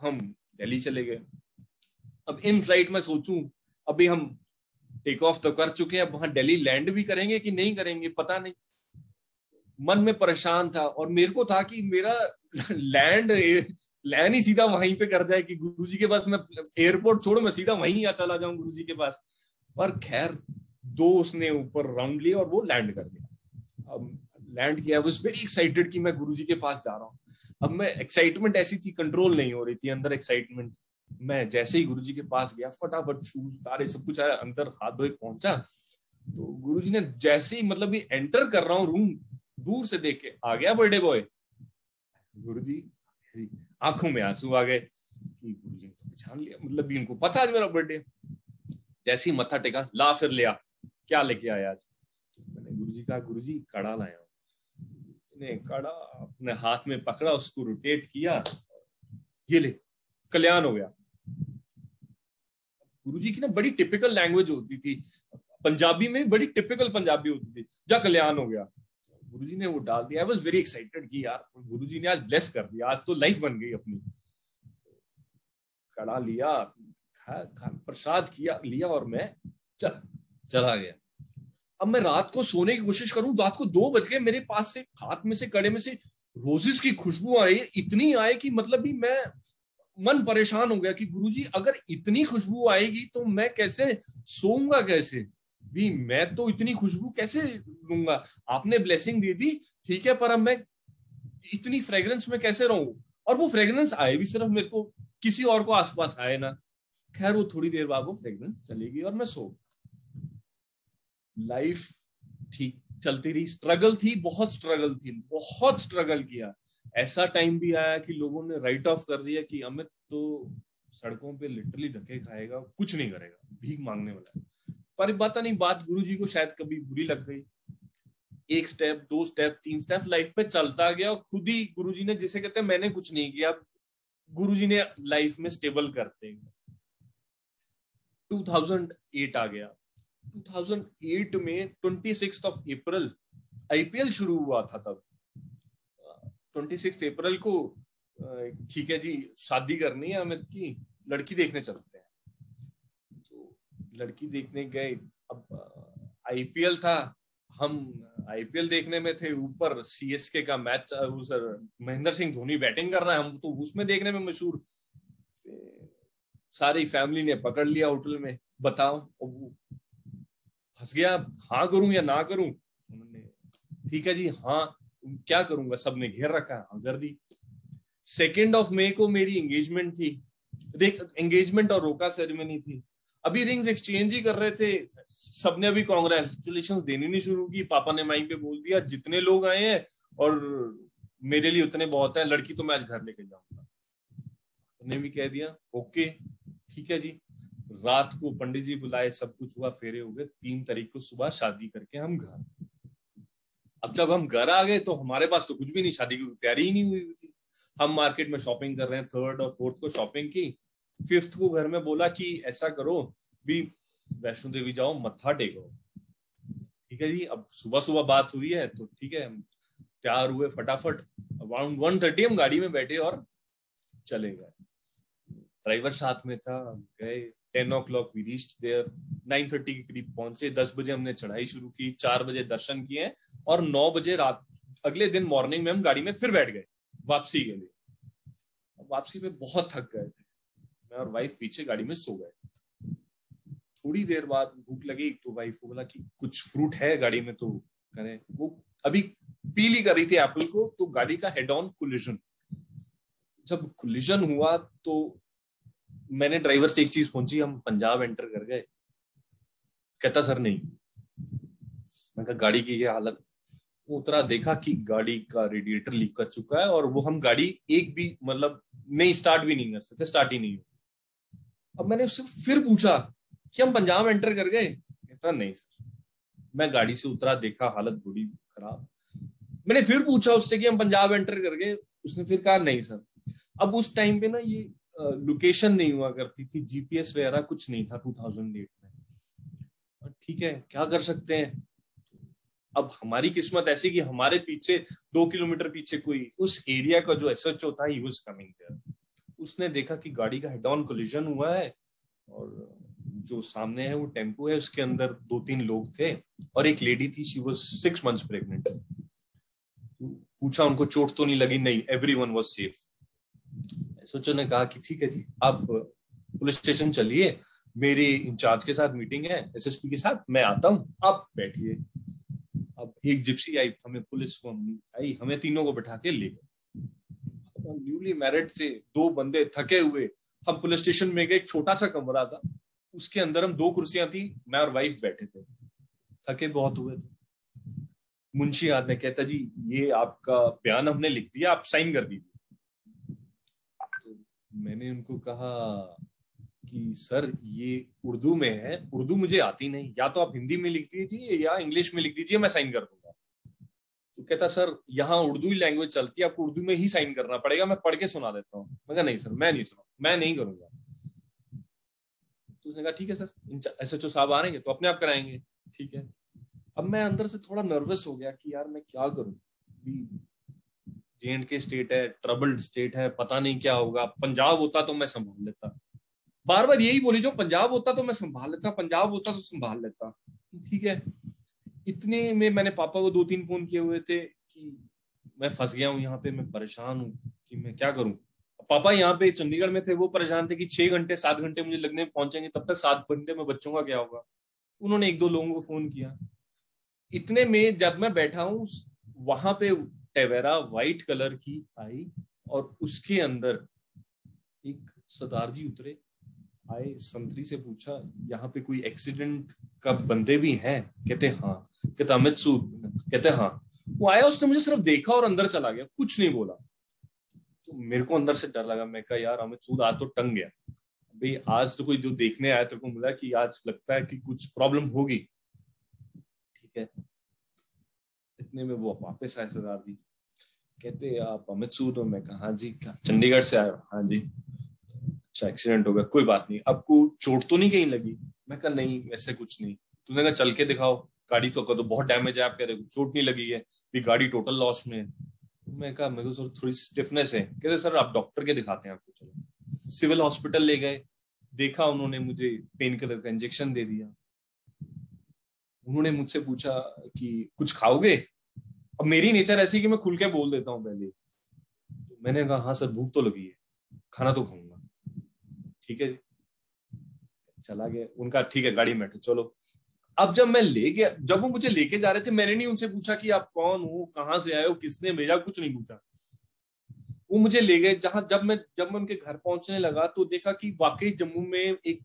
हम दिल्ली चले गए। अब इन फ्लाइट में सोचूं, अभी हम टेक ऑफ तो कर चुके हैं, अब वहां दिल्ली लैंड भी करेंगे कि नहीं करेंगे पता नहीं। मन में परेशान था, और मेरे को था कि मेरा लैंड ही सीधा वहीं पे कर जाए कि गुरुजी के पास, मैं एयरपोर्ट छोड़ो, मैं सीधा वहीं चला जाऊं गुरुजी के पास। पर खैर, 2 उसने ऊपर राउंड लिया और वो लैंड कर दिया। अब लैंड किया, आई वाज वेरी एक्साइटेड कि मैं गुरुजी के पास जा रहा हूँ। अब मैं, एक्साइटमेंट ऐसी थी, कंट्रोल नहीं हो रही थी अंदर एक्साइटमेंट। मैं जैसे ही गुरुजी के पास गया, फटाफट शूज उतारे, सब कुछ आया, अंदर हाथ धोए पहुंचा, तो गुरुजी ने जैसे ही, मतलब ये एंटर कर रहा हूँ रूम, दूर से देख के, आ गया बर्थडे बॉय। गुरुजी, आंखों में आंसू आ गए कि गुरुजी ने तो पहचान लिया, मतलब भी इनको पता आज मेरा बर्थडे। जैसे ही मत्था टेका, ला फिर लिया, क्या लेके आया आज? मैंने गुरुजी कहा, गुरुजी कड़ा लाया हूं। ने कड़ा अपने हाथ में पकड़ा, उसको रोटेट किया, ये ले, कल्याण हो गया। गुरुजी की ना बड़ी टिपिकल लैंग्वेज होती थी, पंजाबी में बड़ी टिपिकल पंजाबी होती थी, जा कल्याण हो गया। गुरुजी ने वो डाल दिया। आई वाज वेरी एक्साइटेड कि यार गुरुजी ने आज ब्लेस कर दिया, आज तो लाइफ बन गई अपनी। कड़ा लिया, प्रसाद किया, लिया, और मैं चला गया। अब मैं रात को सोने की कोशिश करूं, रात को 2 बज गए, मेरे पास से हाथ में से, कड़े में से रोजेस की खुशबू आई, इतनी आई कि मतलब भी मैं, मन परेशान हो गया कि गुरुजी अगर इतनी खुशबू आएगी तो मैं कैसे सोऊंगा, कैसे भी, मैं तो इतनी खुशबू कैसे लूंगा। आपने ब्लेसिंग दे दी, ठीक है, पर अब मैं इतनी फ्रेग्रेंस में कैसे रहूं? और वो फ्रेग्रेंस आए भी सिर्फ मेरे को, किसी और को आसपास आए ना। खैर, वो थोड़ी देर बाद वो फ्रेग्रेंस चली गई और मैं सो। लाइफ ठीक चलती रही। स्ट्रगल थी, बहुत स्ट्रगल थी, बहुत स्ट्रगल किया। ऐसा टाइम भी आया कि लोगों ने राइट ऑफ कर दिया कि अमित तो सड़कों पे लिटरली धक्के खाएगा, कुछ नहीं करेगा, भीख मांगने वाला है। पर पता नहीं, बात गुरुजी को शायद कभी बुरी लग गई। 1 स्टेप, 2 स्टेप, 3 स्टेप लाइफ पे चलता गया, और खुद ही गुरुजी ने, जिसे कहते हैं, मैंने कुछ नहीं किया, गुरुजी ने लाइफ में स्टेबल करते हैं। 2008 आ गया। 2008 में 26 अप्रैल आईपीएल शुरू हुआ था। तब 26 अप्रैल को, ठीक है जी, शादी करनी है अमित की, लड़की देखने चलते हैं। तो लड़की देखने गए। अब आईपीएल था, हम आईपीएल देखने में थे, ऊपर सीएसके का मैच, महेंद्र सिंह धोनी बैटिंग कर रहा है, हम तो उसमें देखने में मशहूर। सारी फैमिली ने पकड़ लिया होटल में, बताओ, फंस गया, हाँ करूं या ना करूं। उन्होंने, ठीक है जी, हाँ क्या करूंगा, सबने घेर रखा, हाँ कर दी। 2 मई को मेरी एंगेजमेंट थी, एंगेजमेंट और रोका सेरेमनी थी। अभी रिंग्स एक्सचेंज ही कर रहे थे, सबने अभी कांग्रेचुलेशन देनी नहीं शुरू की। पापा ने माइक पे बोल दिया, जितने लोग आए हैं और मेरे लिए उतने बहुत है, लड़की तो मैं आज घर लेके जाऊंगा। उन्हें भी कह दिया ओके ठीक है जी। रात को पंडित जी बुलाए, सब कुछ हुआ, फेरे हो गए। 3 तारीख को सुबह शादी करके हम घर। अब जब हम घर आ गए तो हमारे पास तो कुछ भी नहीं, शादी की तैयारी ही नहीं हुई थी। हम मार्केट में शॉपिंग कर रहे हैं, 3rd और 4th को शॉपिंग की। 5th को घर में बोला कि ऐसा करो भी, वैष्णो देवी जाओ, मत्था टेको। ठीक है जी। अब सुबह सुबह बात हुई है तो ठीक है, हम तैयार हुए फटाफट। अराउंड 1:30 हम गाड़ी में बैठे और चले गए। ड्राइवर साथ में था, गए। 10 o'clock we reached there, 9:30 के करीब पहुंचे। 10 बजे हमने चढ़ाई शुरू की, 4 बजे दर्शन किए और 9 बजे रात, अगले दिन मॉर्निंग में हम गाड़ी में फिर बैठ गए वापसी के लिए। वापसी में बहुत थक गए थे, मैं और वाइफ पीछे गाड़ी में सो गए। थोड़ी देर बाद भूख लगी तो वाइफ को बोला कि कुछ फ्रूट है गाड़ी में तो करें। वो अभी पीली कर रही थी एप्पल को, तो गाड़ी का हेड ऑन कोलिजन। जब कोलिजन हुआ तो मैंने ड्राइवर से एक चीज पूछी, हम पंजाब एंटर कर गए? कहता सर नहीं। मैं कहा गाड़ी की ये हालत। वो उतरा, देखा कि गाड़ी का रेडिएटर लीक कर चुका है और वो हम गाड़ी एक भी मतलब नहीं स्टार्ट भी नहीं कर सकते, स्टार्ट ही नहीं हुई। अब मैंने उससे फिर पूछा कि हम पंजाब एंटर कर गए? कहता नहीं सर। मैं गाड़ी से उतरा, देखा हालत बड़ी खराब। मैंने फिर पूछा उससे कि हम पंजाब एंटर कर गए? उसने फिर कहा नहीं सर। अब उस टाइम पे ना ये लोकेशन नहीं हुआ करती थी, जीपीएस वगैरह कुछ नहीं था 2008 में। ठीक है, क्या कर सकते हैं। अब हमारी किस्मत ऐसी कि हमारे पीछे 2 किलोमीटर पीछे कोई उस एरिया का जो एसएचओ था, ही वाज कमिंग देयर। उसने देखा कि गाड़ी का हेड ऑन कोलिजन हुआ है और जो सामने है वो टेम्पो है, उसके अंदर 2-3 लोग थे और एक लेडी थी, शी वाज 6 months प्रेग्नेंट। पूछा उनको चोट तो नहीं लगी? नहीं, एवरीवन वाज सेफ। एसएचओ ने कहा कि ठीक है जी, आप पुलिस स्टेशन चलिए, मेरे इंचार्ज के साथ मीटिंग है, एसएसपी के साथ, मैं आता हूँ, आप बैठिए। अब एक जिप्सी आई, हमें पुलिस को आई, हमें तीनों को बैठा के ले गए। न्यूली मैरिड थे, 2 बंदे थके हुए, हम पुलिस स्टेशन में गए। एक छोटा सा कमरा था, उसके अंदर हम 2 कुर्सियां थी, मैं और वाइफ बैठे थे, थके बहुत हुए थे। मुंशी आते, कहता जी ये आपका बयान हमने लिख दिया, आप साइन कर दीजिए। तो मैंने उनको कहा कि सर ये उर्दू में है, उर्दू मुझे आती नहीं, या तो आप हिंदी में लिख दीजिए या इंग्लिश में लिख दीजिए, मैं साइन कर दूंगा। तो कहता सर यहाँ उर्दू ही लैंग्वेज चलती है, आपको उर्दू में ही साइन करना पड़ेगा, मैं पढ़ के सुना देता हूँ। मैं कहा नहीं सर, मैं नहीं सुना, मैं नहीं करूंगा। तो उसने कहा ठीक है सर, एसएचओ साहब आ रहे हैं तो अपने आप कराएंगे। ठीक है। अब मैं अंदर से थोड़ा नर्वस हो गया कि यार मैं क्या करूं, जे&के स्टेट है, ट्रबल्ड स्टेट है, पता नहीं क्या होगा। पंजाब होता तो मैं संभाल लेता, बार बार यही बोली जो, पंजाब होता तो मैं संभाल लेता, पंजाब होता तो संभाल लेता। ठीक है। इतने में मैंने पापा को 2-3 फोन किए हुए थे कि मैं फंस गया हूँ यहाँ पे, मैं परेशान हूँ कि मैं क्या करूँ। पापा यहाँ पे चंडीगढ़ में थे, वो परेशान थे कि 6 घंटे 7 घंटे मुझे लगने में पहुंचेंगे, तब तक 7 घंटे में बच्चों का क्या होगा। उन्होंने 1-2 लोगों को फोन किया। इतने में जब मैं बैठा हूँ वहां पे, टेवेरा व्हाइट कलर की आई और उसके अंदर एक सरदार जी उतरे, आए, संतरी से पूछा यहाँ पे कोई एक्सीडेंट का बंदे भी हैं? कहते हाँ। कहते अमित सूद? कहते हाँ। वो आया, उसने मुझे सिर्फ देखा और अंदर चला गया, कुछ नहीं बोला। तो मेरे को अंदर से डर लगा। मैं कहा यार अमित सूद आज तो टंग गया भाई, आज तो कोई जो देखने आया तेरे को मिला कि आज लगता है कि कुछ प्रॉब्लम होगी। ठीक है। इतने में वो वापस आए सरदार जी, कहते आप अमित सूद हो? मैं कहा हाँ जी। चंडीगढ़ से आए? हाँ जी। अच्छा, एक्सीडेंट हो गया, कोई बात नहीं, आपको चोट तो नहीं कहीं लगी? मैं कहा नहीं वैसे कुछ नहीं। तूने कहा चल के दिखाओ, गाड़ी तो कह दो बहुत डैमेज है, आप कह रहे हो चोट नहीं लगी है, भी गाड़ी टोटल लॉस में है। मैं कहा मेरे को सर थोड़ी स्टिफनेस है। कहते सर आप डॉक्टर के दिखाते हैं आपको। चलो सिविल हॉस्पिटल ले गए, देखा उन्होंने, मुझे पेन किलर का इंजेक्शन दे दिया। उन्होंने मुझसे पूछा कि कुछ खाओगे? अब मेरी नेचर ऐसी कि मैं खुल के बोल देता हूँ पहले। मैंने कहा हाँ सर भूख तो लगी है, खाना तो खाऊंगा। ठीक है जी, चला गया। उनका ठीक है गाड़ी में बैठो चलो। अब जब मैं ले गया, जब वो मुझे लेके जा रहे थे, मैंने नहीं उनसे पूछा कि आप कौन हो, कहां से आए हो, किसने भेजा, कुछ नहीं पूछा। वो मुझे ले गए जहां, जब मैं उनके घर पहुंचने लगा तो देखा कि वाकई जम्मू में एक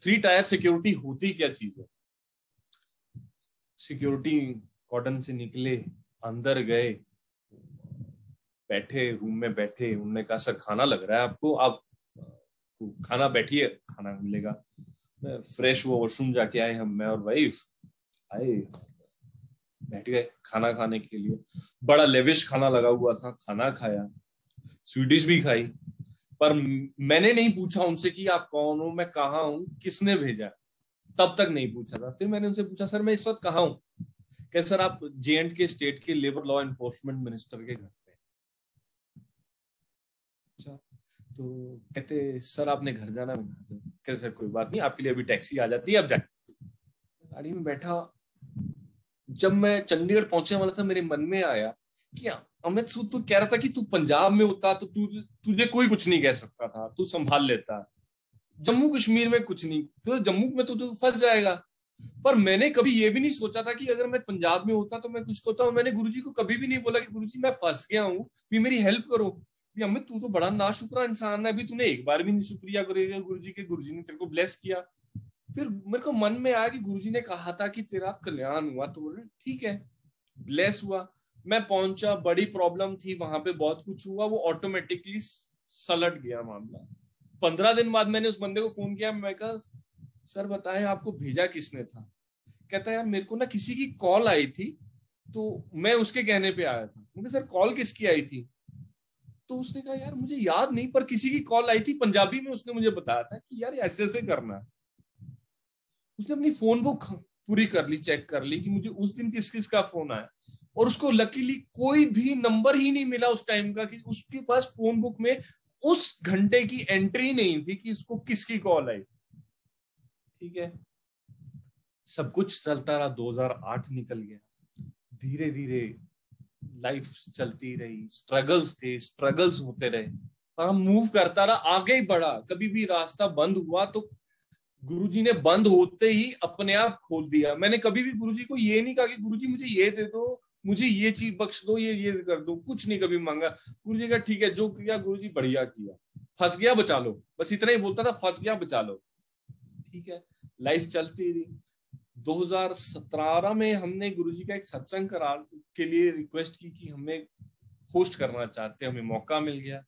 3 टायर सिक्योरिटी होती क्या चीज है। सिक्योरिटी कॉर्डन से निकले, अंदर गए, बैठे रूम में बैठे। उन्होंने कहा सर खाना लग रहा है आपको, आप खाना, बैठिए खाना मिलेगा। फ्रेश वो वॉशरूम जाके आए हम, मैं और वाइफ आए, बैठ गए खाना खाने के लिए। बड़ा लेविश खाना लगा हुआ था, खाना खाया, स्वीडिश भी खाई। पर मैंने नहीं पूछा उनसे कि आप कौन हो, मैं कहाँ हूँ, किसने भेजा, तब तक नहीं पूछा था। फिर मैंने उनसे पूछा सर मैं इस वक्त कहाँ हूँ? क्या सर आप जे&के स्टेट के लेबर लॉ एनफोर्समेंट मिनिस्टर के घर पे। अच्छा, तो कहते सर आपने घर जाना है? कहते सर कोई बात नहीं, आपके लिए अभी टैक्सी आ जाती है, आप जाए। गाड़ी में बैठा, जब मैं चंडीगढ़ पहुंचने वाला था मेरे मन में आया कि अमित सूद तू कह रहा था कि तू पंजाब में होता तो तुझे कोई कुछ नहीं कह सकता था, तू संभाल लेता। जम्मू कश्मीर में कुछ नहीं, तो जम्मू में तो फंस जाएगा। पर मैंने कभी ये भी नहीं सोचा था कि अगर मैं पंजाब में होता तो मैं कुछ होता। मैंने गुरुजी को कभी भी नहीं बोला कि गुरुजी मैं फंस गया हूँ, भी मेरी हेल्प करो। अमित तू तो बड़ा नाशुक्रा इंसान है, अभी तूने एक बार भी नहीं शुक्रिया करेगा गुरुजी के, गुरुजी ने तेरे को ब्लेस किया। फिर मेरे को मन में आया कि गुरुजी ने कहा था कि तेरा कल्याण हुआ, तो बोले ठीक है। ब्लेस हुआ, मैं पहुंचा, बड़ी प्रॉब्लम थी वहां पे, बहुत कुछ हुआ, वो ऑटोमेटिकली सलट गया मामला। 15 दिन बाद मैंने उस बंदे को फोन किया, मैं कहा सर बताएं आपको भेजा किसने था? कहता है यार मेरे को ना किसी की कॉल आई थी तो मैं उसके कहने पे आया था। मैंने सर कॉल किसकी आई थी? तो उसने कहा यार मुझे याद नहीं, पर किसी की कॉल आई थी, पंजाबी में उसने मुझे बताया था कि यार ऐसे ऐसे करना है। उसने अपनी फोन बुक पूरी कर ली, चेक कर ली कि मुझे उस दिन किस किस का फोन आया, और उसको लकीली कोई भी नंबर ही नहीं मिला उस टाइम का कि उसके पास फोन बुक में उस घंटे की एंट्री नहीं थी कि इसको किसकी कॉल आई। ठीक है, सब कुछ चलता रहा, 2008 निकल गया, धीरे धीरे लाइफ चलती रही, स्ट्रगल्स होते रहे, और हम मूव करता रहा, आगे ही बढ़ा। कभी भी रास्ता बंद हुआ तो गुरुजी ने बंद होते ही अपने आप खोल दिया। मैंने कभी भी गुरुजी को ये नहीं कहा कि गुरुजी मुझे ये दे दो, मुझे ये चीज बख्श दो, ये कर दो, कुछ नहीं कभी मांगा। गुरुजी का ठीक है, जो किया गुरुजी बढ़िया किया, फंस गया बचा लो, बस इतना ही बोलता था, फंस गया बचा लो। ठीक है, लाइफ चलती रही। 2017 में हमने गुरुजी का एक सत्संग करा के लिए रिक्वेस्ट की कि हमें होस्ट करना चाहते हैं, हमें मौका मिल गया।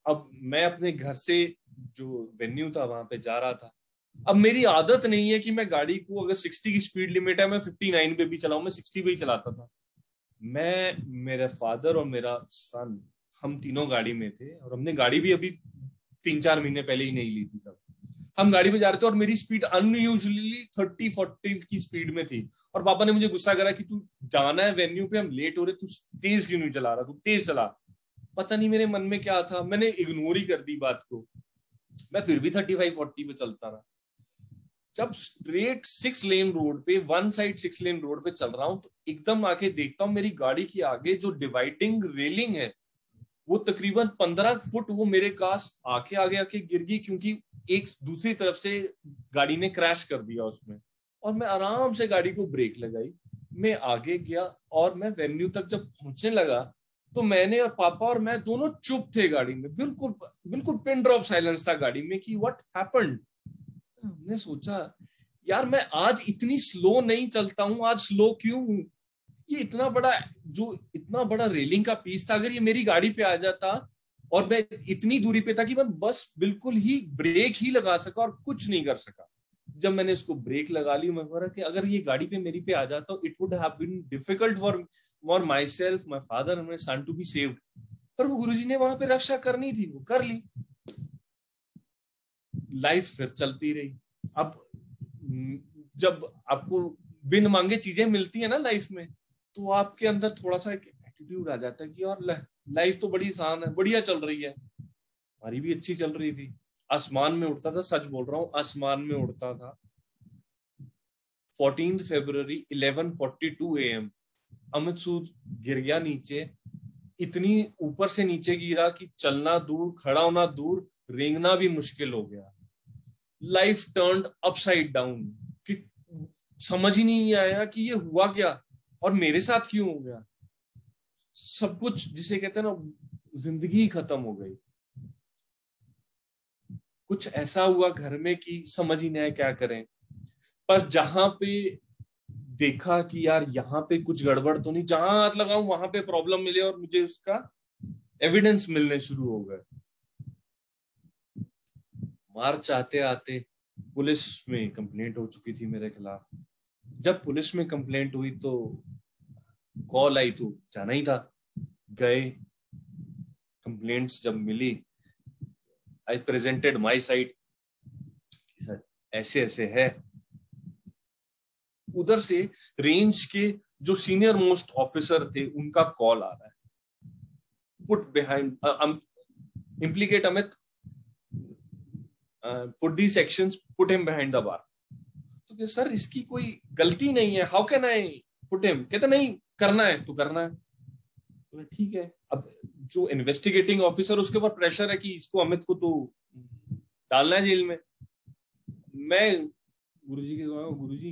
अब मैं अपने घर से जो वेन्यू था वहां पे जा रहा था। अब मेरी आदत नहीं है कि मैं गाड़ी को, अगर 60 की स्पीड लिमिट है मैं 59 पे भी चलाऊं, मैं 60 पे ही चलाता था। मैं, मेरे फादर और मेरा सन, हम तीनों गाड़ी में थे, और हमने गाड़ी भी अभी 3-4 महीने पहले ही नहीं ली थी। तब हम गाड़ी पे जा रहे थे और मेरी स्पीड अनयूजुअली 30-40 की स्पीड में थी, और पापा ने मुझे गुस्सा करा कि तू जाना है वेन्यू पे, हम लेट हो रहे, तू तेज क्यों नहीं चला रहा, तू तेज चला। पता नहीं मेरे मन में क्या था, मैंने इग्नोर ही कर दी बात को, मैं फिर भी 35-40 पे चलता रहा। जब स्ट्रेट 6 लेन रोड पे, वन साइड 6 लेन रोड पे चल रहा हूं, तो एकदम आके देखता हूं मेरी गाड़ी की आगे जो डिवाइडिंग रेलिंग है वो तकरीबन 15 फुट वो मेरे पास आगे आके गिर गई, क्योंकि एक दूसरी तरफ से गाड़ी ने क्रैश कर दिया उसमें। और मैं आराम से गाड़ी को ब्रेक लगाई, मैं आगे गया, और मैं वेन्यू तक जब पहुंचने लगा तो मैंने, और पापा और मैं दोनों चुप थे गाड़ी में, बिल्कुल बिल्कुल पिन ड्रॉप साइलेंस था गाड़ी में कि व्हाट हैपेंड। हमने सोचा यार मैं आज इतनी स्लो नहीं चलता हूं, आज स्लो क्यों हूं? ये इतना बड़ा रेलिंग का पीस था, अगर ये मेरी गाड़ी पे आ जाता और मैं इतनी दूरी पे था कि मैं बस बिल्कुल ही ब्रेक ही लगा सका और कुछ नहीं कर सका। जब मैंने इसको ब्रेक लगा ली, मैं बोला कि अगर ये गाड़ी पे मेरी पे आ जाता, it would have been difficult for myself, my father, my son to be saved. पर वो गुरुजी ने वहां पे रक्षा करनी थी, वो कर ली। लाइफ फिर चलती रही। अब जब आपको बिन मांगे चीजें मिलती है ना लाइफ में, तो आपके अंदर थोड़ा सा एक एटीट्यूड आ जाता है कि यार लाइफ तो बड़ी आसान है, बढ़िया चल रही है। हमारी भी अच्छी चल रही थी, आसमान में उड़ता था, सच बोल रहा हूँ, आसमान में उड़ता था। 14 फरवरी 11:42 AM अमित सूद गिर गया नीचे, इतनी ऊपर से नीचे गिरा कि चलना दूर, खड़ा होना दूर, रेंगना भी मुश्किल हो गया। लाइफ टर्न्ड अपसाइड डाउन, कि समझ ही नहीं आया कि ये हुआ क्या और मेरे साथ क्यों हो गया। सब कुछ, जिसे कहते हैं ना, जिंदगी खत्म हो गई। कुछ ऐसा हुआ घर में कि समझ ही नहीं आया क्या करें। पर जहां पे देखा कि यार यहाँ पे कुछ गड़बड़ तो नहीं, जहां हाथ लगाऊं वहां पे प्रॉब्लम मिले और मुझे उसका एविडेंस मिलने शुरू हो गए। मार्च आते आते पुलिस में कंप्लेंट हो चुकी थी मेरे खिलाफ। जब पुलिस में कंप्लेंट हुई तो कॉल आई तो जाना ही था, गए। कंप्लेंट्स जब मिली, I presented my side, sir ऐसे ऐसे है। उधर से रेंज के जो सीनियर मोस्ट ऑफिसर थे उनका कॉल आ रहा है, put behind implicate Amit, put these actions, put him behind the bar। तो सर इसकी कोई गलती नहीं है, how can I put him? कहते नहीं, करना है तो करना है। तो ठीक है, अब जो इन्वेस्टिगेटिंग ऑफिसर, उसके ऊपर प्रेशर है कि इसको, अमित को तो डालना है जेल में। मैं गुरुजी के कहूँगा, गुरुजी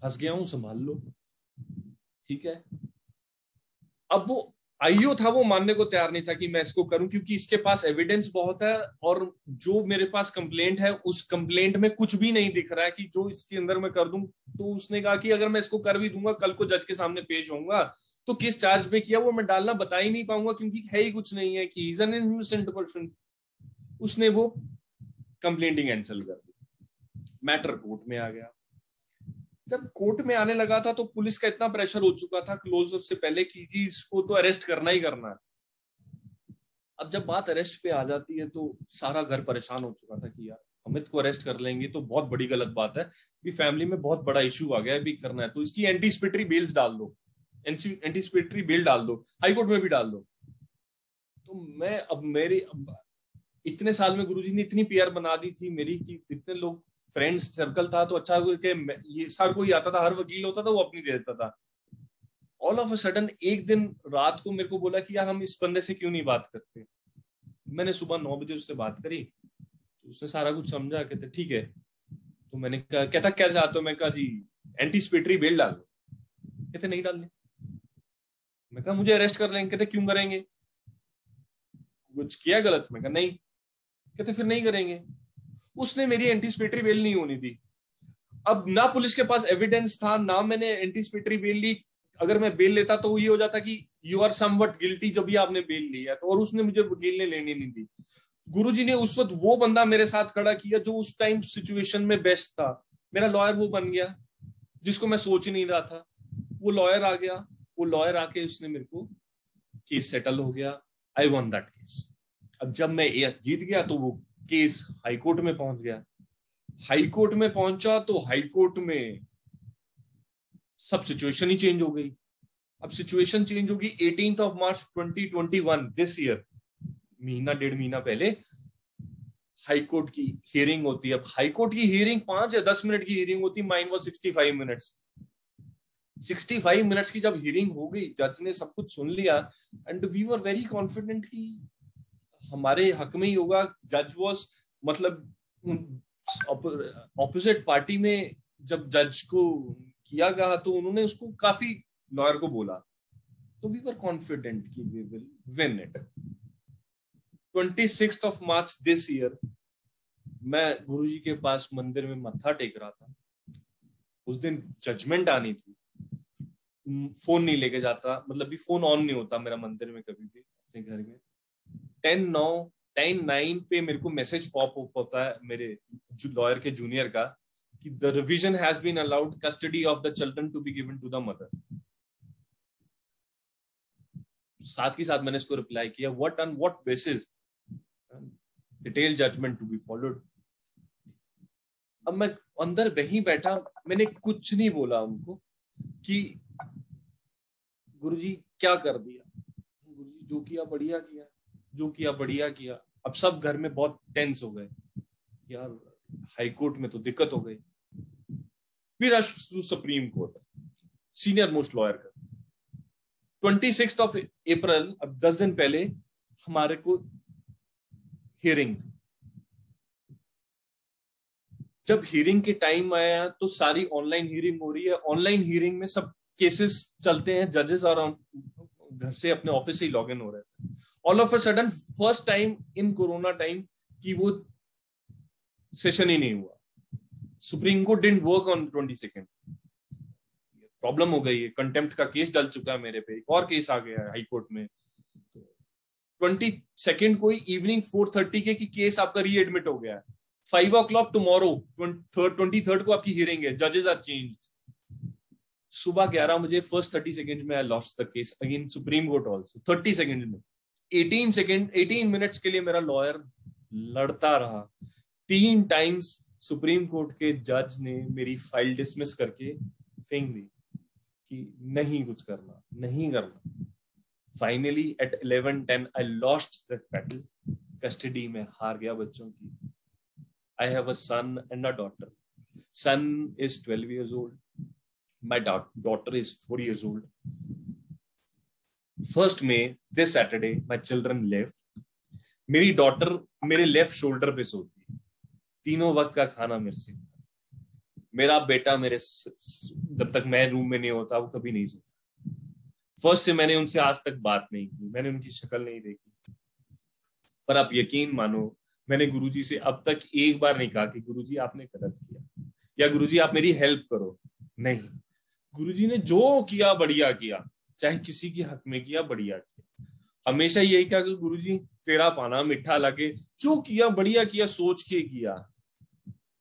फंस गया हूं, संभाल लो। ठीक है, अब वो आईओ था वो मानने को तैयार नहीं था कि मैं इसको करूं, क्योंकि इसके पास एविडेंस बहुत है और जो मेरे पास कंप्लेंट है उस कंप्लेंट में कुछ भी नहीं दिख रहा है कि जो इसके अंदर मैं कर दूं। तो उसने कहा कि अगर मैं इसको कर भी दूंगा, कल को जज के सामने पेश होऊंगा तो किस चार्ज पे किया वो मैं डालना बता ही नहीं पाऊंगा, क्योंकि है ही कुछ नहीं है कि इज एन इनोसेंट पर्सन। उसने वो कंप्लेंट ही कैंसिल कर दी। मैटर कोर्ट में आ गया। जब कोर्ट में आने लगा था तो पुलिस का इतना प्रेशर हो चुका था क्लोजर से पहले कि जी इसको तो अरेस्ट करना ही करना है। अब जब बात अरेस्ट पे आ जाती है तो सारा घर परेशान हो चुका था कि यार अमित को अरेस्ट कर लेंगे तो बहुत बड़ी गलत बात है कि फैमिली में बहुत बड़ा इशू आ गया है, भी करना है तो इसकी एंटीसिपेटरी बेल्स डाल दो, एंटीसिपेटरी बेल डाल दो, हाईकोर्ट में भी डाल दो। तो मैं अब इतने साल में गुरुजी ने इतनी पीआर बना दी थी मेरी कि इतने लोग फ्रेंड्स सर्कल था तो अच्छा ये सर कोई आता था, हर वकील होता था वो अपनी दे देता था। ऑल ऑफ अ सडन एक दिन रात को मेरे को बोला कि यार हम इस बंदे से क्यों नहीं बात करते। मैंने सुबह 9 बजे उससे बात करी तो उसने सारा कुछ समझा, कहते ठीक है। तो मैंने कहा, कहता क्या चाहते हो? मैं कहा जी एंटीसिपेटरी बेल डाल दो। कहते नहीं डालने। मैं कहा मुझे अरेस्ट कर लेंगे। कहते क्यों करेंगे, कुछ किया गलत? मैं कहा नहीं। कहते फिर नहीं करेंगे। उसने मेरी एंटीसिपेटरी बेल नहीं होनी थी। अब ना पुलिस के पास एविडेंस था ना मैंने एंटीसिपेटरी बेल ली। अगर मैं बेल लेता तो ये हो जाता कि यू आर समवट गिल्टी जब भी आपने बेल ली है तो, और उसने मुझे वकील ने लेनी नहीं दी। गुरुजी ने उस वक्त वो बंदा मेरे साथ खड़ा किया जो उस टाइम सिचुएशन में बेस्ट था। मेरा लॉयर वो बन गया जिसको मैं सोच नहीं रहा था। वो लॉयर आ गया, वो लॉयर आके उसने मेरे को केस सेटल हो गया। आई वॉन दैट केस। अब जब मैं जीत गया तो वो केस हाईकोर्ट में पहुंच गया। हाईकोर्ट में पहुंचा तो हाईकोर्ट में सब सिचुएशन ही चेंज हो गई। अब सिचुएशन चेंज होगी 18 मार्च 2021 दिस ईयर, महीना 1.5 महीना पहले हाईकोर्ट की हियरिंग होती है। अब हाईकोर्ट की हियरिंग 5 या 10 मिनट की हियरिंग होती, माइन वो 65 मिनट्स। 65 मिनट्स की जब हियरिंग हो गई, जज ने सब कुछ सुन लिया and we were very confident कि हमारे हक में ही होगा। जज वॉज मतलब ऑपोजिट पार्टी में जब जज को किया गया तो उन्होंने उसको काफी लॉयर को बोला, तो वी वर कॉन्फिडेंट कि we will win it. 26 March this year मैं गुरुजी के पास मंदिर में मत्था टेक रहा था। उस दिन जजमेंट आनी थी। फोन नहीं लेके जाता, मतलब भी फोन ऑन नहीं होता मेरा मंदिर में कभी भी अपने घर में। 10:09 पे मेरे को मैसेज पॉप अप होता है मेरे लॉयर के जूनियर का कि the revision has been allowed, custody of the children to be given to the mother. साथ ही साथ मैंने इसको रिप्लाई किया, what on what basis, detail judgement to be followed. अब मैं अंदर वहीं बैठा, मैंने कुछ नहीं बोला उनको कि गुरुजी क्या कर दिया, गुरुजी जो किया बढ़िया किया, जो किया बढ़िया किया। अब सब घर में बहुत टेंस हो गए यार, हाईकोर्ट में तो दिक्कत हो गई। फिर supreme court, senior most lawyer का 26 अप्रैल, अब 10 दिन पहले हमारे को हियरिंग। जब हियरिंग के टाइम आया तो सारी ऑनलाइन हियरिंग हो रही है। ऑनलाइन हियरिंग में सब केसेस चलते हैं, जजेस और घर से अपने ऑफिस से ही लॉग इन हो रहे थे। All of a sudden first time in corona time कि वो सेशन ही नहीं हुआ। Supreme court didn't work on 22। Problem हो गई है, कंटेम्प्ट का केस डल चुका है मेरे पे, एक और केस आ गया है हाई कोर्ट में। 22 को इवनिंग 4:30 के कि केस आपका रीएडमिट हो गया है। 5 o'clock टुमारो 23 को आपकी हियरिंग है, जजेस आर चेंज्ड। सुबह 11 बजे फर्स्ट 30 सेकेंड में I lost the case again supreme court also. 30 second में 18 मिनट्स के लिए मेरा लॉयर लड़ता रहा। 3 टाइम्स सुप्रीम कोर्ट के जज ने मेरी फाइल डिसमिस करके फेंक दी कि नहीं कुछ करना, नहीं करना। Finally at 11:10 I lost the battle. Custody में हार गया बच्चों की। I have a son and a daughter. Son is 12 years old. My daughter is 4 years old. 1st May, this Saturday, my children left. मेरी डॉटर मेरे लेफ्ट शोल्डर पे सोती है, तीनों वक्त का खाना मेरे से। मेरा बेटा मेरे जब तक मैं रूम में नहीं होता वो कभी नहीं सोता। फर्स्ट से मैंने उनसे आज तक बात नहीं की, मैंने उनकी शक्ल नहीं देखी, पर आप यकीन मानो मैंने गुरुजी से अब तक एक बार नहीं कहा कि गुरुजी आपने गलत किया या गुरुजी आप मेरी हेल्प करो, नहीं। गुरुजी ने जो किया बढ़िया किया, चाहे किसी के हक में किया बढ़िया किया। हमेशा यही कहा कि गुरुजी तेरा पाना मीठा लगे, जो किया बढ़िया किया, सोच के किया।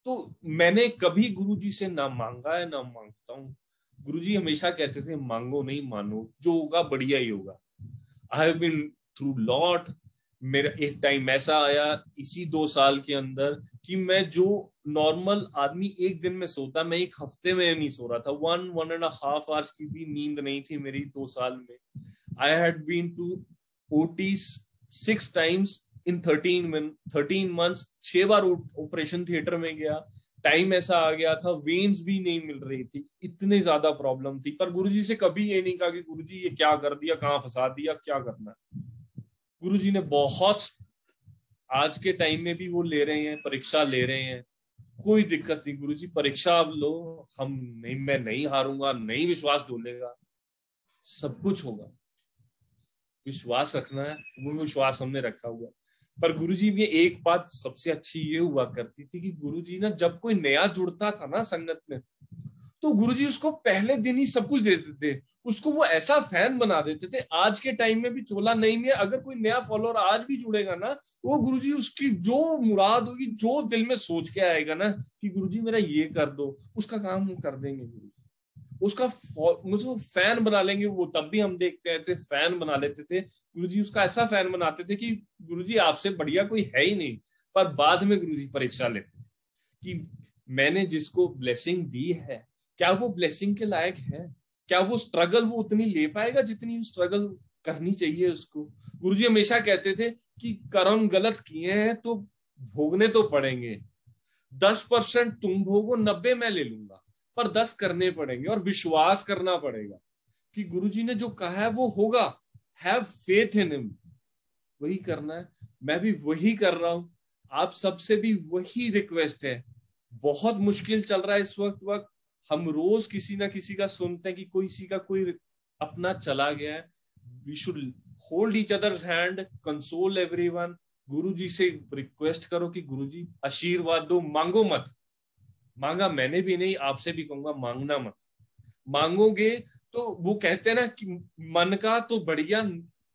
तो मैंने कभी गुरुजी से ना मांगा है ना मांगता हूँ। गुरुजी हमेशा कहते थे मांगो नहीं मानो, जो होगा बढ़िया ही होगा। I have been through lot. मेरा एक टाइम ऐसा आया इसी 2 साल के अंदर कि मैं जो नॉर्मल आदमी एक दिन में सोता, मैं एक हफ्ते में नहीं सो रहा था। 1.5 आवर्स की भी नींद नहीं थी मेरी 2 साल में। I had been to OT 6 times in 13 months। 6 बार ऑपरेशन थिएटर में गया। टाइम ऐसा आ गया था, वेन्स भी नहीं मिल रही थी, इतनी ज्यादा प्रॉब्लम थी। पर गुरुजी से कभी ये नहीं कहा कि गुरुजी ये क्या कर दिया, कहाँ फंसा दिया, क्या करना है। गुरुजी ने बहुत, आज के टाइम में भी वो ले रहे हैं, परीक्षा ले रहे हैं, कोई दिक्कत नहीं। गुरुजी परीक्षा आप लो, हम नहीं, मैं नहीं हारूंगा, नहीं विश्वास डोलेगा, सब कुछ होगा। विश्वास रखना है, वो विश्वास हमने रखा हुआ। पर गुरुजी में एक बात सबसे अच्छी ये हुआ करती थी कि गुरुजी ना जब कोई नया जुड़ता था ना संगत में, तो गुरुजी उसको पहले दिन ही सब कुछ दे देते थे, उसको वो ऐसा फैन बना देते थे। आज के टाइम में भी चोला नहीं में अगर कोई नया फॉलोअर आज भी जुड़ेगा ना, वो गुरुजी उसकी जो मुराद होगी, जो दिल में सोच के आएगा ना कि गुरुजी मेरा ये कर दो, उसका काम हम कर देंगे। गुरुजी उसका मुझे फैन बना लेंगे। वो तब भी हम देखते हैं फैन बना लेते थे। गुरुजी उसका ऐसा फैन बनाते थे कि गुरुजी आपसे बढ़िया कोई है ही नहीं। पर बाद में गुरुजी परीक्षा लेते कि मैंने जिसको ब्लेसिंग दी है, क्या वो ब्लेसिंग के लायक है? क्या वो स्ट्रगल वो उतनी ले पाएगा जितनी स्ट्रगल करनी चाहिए उसको? गुरुजी हमेशा कहते थे कि कर्म गलत किए हैं तो भोगने तो पड़ेंगे, 10% तुम भोगो, 90 मैं ले लूंगा, पर 10 करने पड़ेंगे और विश्वास करना पड़ेगा कि गुरुजी ने जो कहा है वो होगा। हैव फेथ इन हिम, वही करना है। मैं भी वही कर रहा हूं, आप सबसे भी वही रिक्वेस्ट है। बहुत मुश्किल चल रहा है इस वक्त। हम रोज किसी ना किसी का सुनते हैं कि किसी का कोई अपना चला गया है। We should hold each others hand, console everyone. Guruji से रिक्वेस्ट करो कि गुरुजी आशीर्वाद दो, मांगो मत। मांगा मैंने भी नहीं, आपसे भी कहूंगा मांगना मत। मांगोगे तो वो कहते हैं ना कि मन का तो बढ़िया,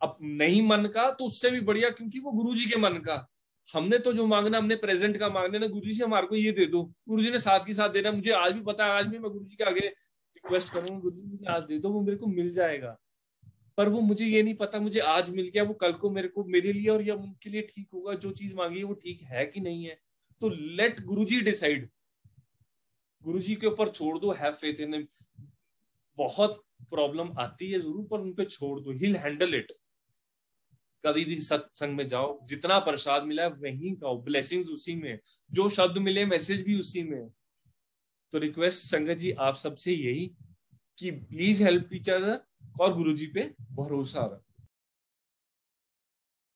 अब नहीं मन का तो उससे भी बढ़िया, क्योंकि वो गुरुजी के मन का। हमने तो जो मांगना, हमने प्रेजेंट का मांगना ना, गुरुजी से हमारे को ये दे दो, गुरुजी ने साथ के साथ देना। मुझे आज भी पता है, आज भी मैं गुरुजी के आगे रिक्वेस्ट करूंगा, गुरुजी मुझे आज दे दो, वो मेरे को मिल जाएगा। पर वो मुझे ये नहीं पता मुझे आज मिल गया, वो कल को मेरे लिए और या उनके लिए ठीक होगा। जो चीज मांगी है वो ठीक है कि नहीं है, तो लेट गुरुजी डिसाइड। गुरुजी के ऊपर छोड़ दो, हैव फेथ इन हिम। बहुत प्रॉब्लम आती है जरूर, पर उन पे छोड़ दो, ही विल हैंडल इट। कभी भी सत्संग में जाओ, जितना प्रसाद मिला है वहीं का, ब्लेसिंग्स उसी में, जो शब्द मिले मैसेज भी उसी में। तो रिक्वेस्ट संगत जी आप सबसे यही कि प्लीज हेल्प ईच अदर और गुरुजी पे भरोसा रखो।